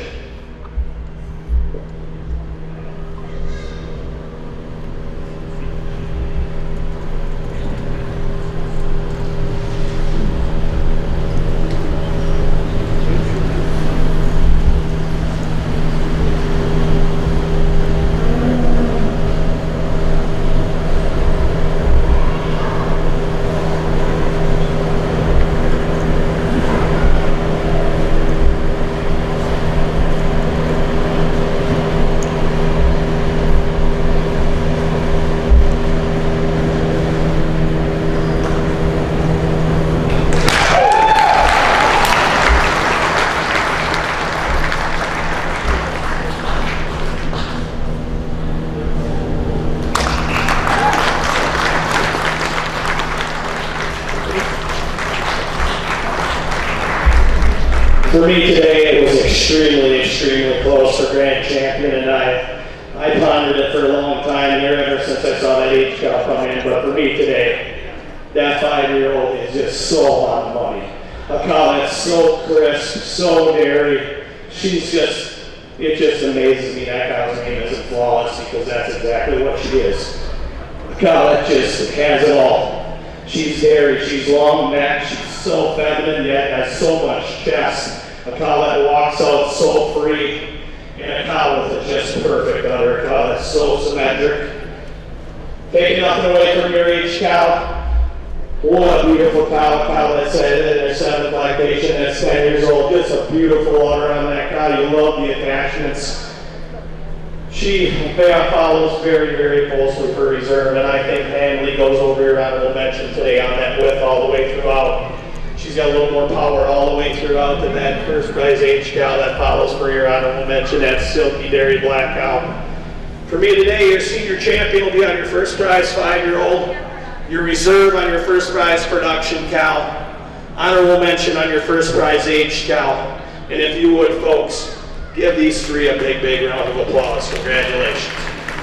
For me today, it was extremely close for grand champion, and I pondered it for a long time here ever since I saw that age cow come in. But for me today, that 5-year-old is just so on the money. A cow that's so crisp, so dairy. It's just amazes me that cow's name isn't flawless, because that's exactly what she is. A cow that just has it all. She's dairy, she's long neck, she's so feminine yet has so much chest. A cow that walks out so free, and a cow with a just perfect udder. A cow that's so symmetric. Taking nothing away from your age cow. What a beautiful cow. A cow that's in their 7th lactation, that's 10 years old. Just a beautiful udder on that cow. You love the attachments. She follows very closely for reserve, and I think Hanley goes over your honorable mention today on that width all the way throughout. She's got a little more power all the way throughout than that first prize age cow that follows for your honorable mention, that silky dairy black cow. For me today, your senior champion will be on your first prize 5-year-old, your reserve on your first prize production cow, honorable mention on your first prize age cow, and if you would, folks, give these 3 a big round of applause. Congratulations.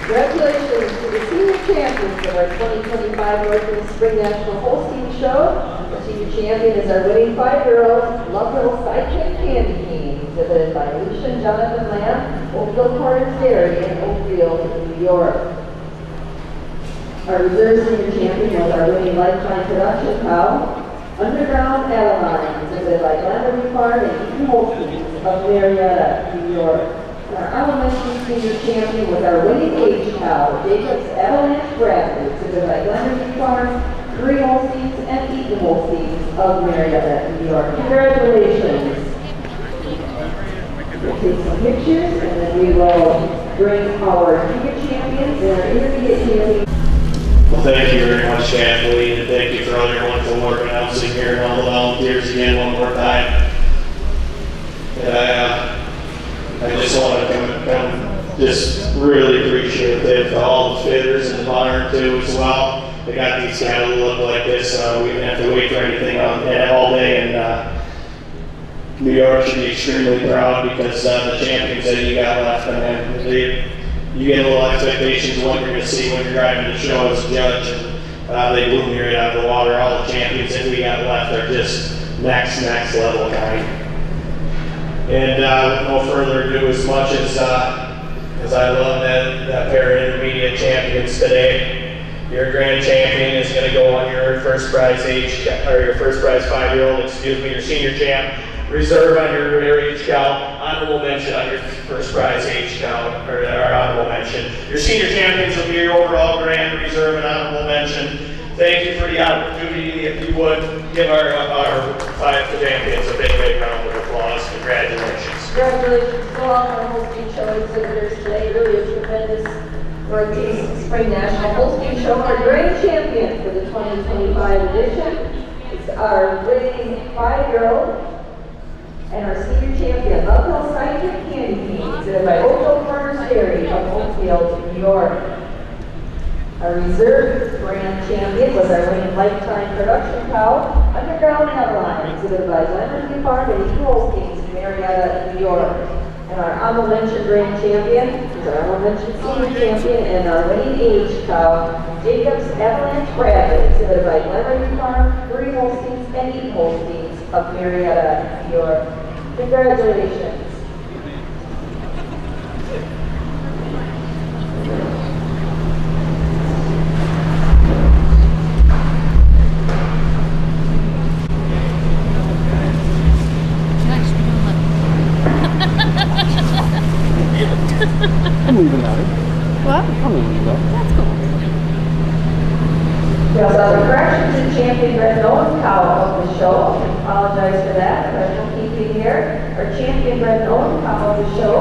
Congratulations to the senior champions of our 2025 York Spring Holstein Show. The senior champion is our winning 5-year-old Lovehill Sidekick Candy Cane, exhibited by Alicia and Jonathan Lamb, Oakville Corners Dairy in Oakville, New York. Our reserve senior champion was our winning lifetime production cow, Underground Adeline, exhibited by Butlerview Farm and Eaton Holstein of Marietta, New York. Our elementary senior champion was our winning age cow, Jacob's Avalanche Bradford, exhibited by Butlerview Farm, 3 Holsteins and Eaton Holsteins of Marietta, New York. Congratulations. We'll take some pictures, and then we will bring our junior champions and our intermediate champions. Well, thank you very much, Kathleen, and thank you for all your wonderful work announcing here, and all the volunteers again one more time. And I just want to come just really appreciative to all the fitters and the barn too as well. They got these cattle to look like this. We didn't have to wait for anything all day, and New York should be extremely proud because the champions that you got left, and you get a little expectations of what you're going to see when you're driving the show as a judge, and they blew me right out of the water. All the champions that we got left are just next level kind. And with no further ado, as much as I love that pair of intermediate champions today, your grand champion is going to go on your first prize your first prize 5-year-old, your senior champ. Reserve on your age cow, honorable mention on your first prize age cow, or honorable mention. Your senior champions will be your overall grand reserve and honorable mention. Thank you for the opportunity. If you would, give our 5 champions a big round of applause. Congratulations. Congratulations to all our Holstein Show exhibitors today. Really a tremendous Northeast Spring National Holstein Show. Our grand champion for the 2025 edition is our winning 5-year-old and our senior champion, Lovehill Sidekick Candy Cane, exhibited by Oakville Corners Dairy of Oakfield, New York. Our reserve grand champion was our winning lifetime production cow, Underground Adeline, exhibited by Butlerview Farm and Eaton Holsteins in Marietta, New York. And our honorable mention grand champion is our honorable mention senior champion and our winning age cow, Jacob's Avalanche Bradford, exhibited by Butlerview Farm, 3 Holsteins and Eaton Holsteins of Marietta, New York. Congratulations. I'm leaving out. What? I'm leaving out. That's cool. We also have a correction to champion red nose cow of the show. I apologize for that, but we'll keep it here. Our champion red nose cow of the show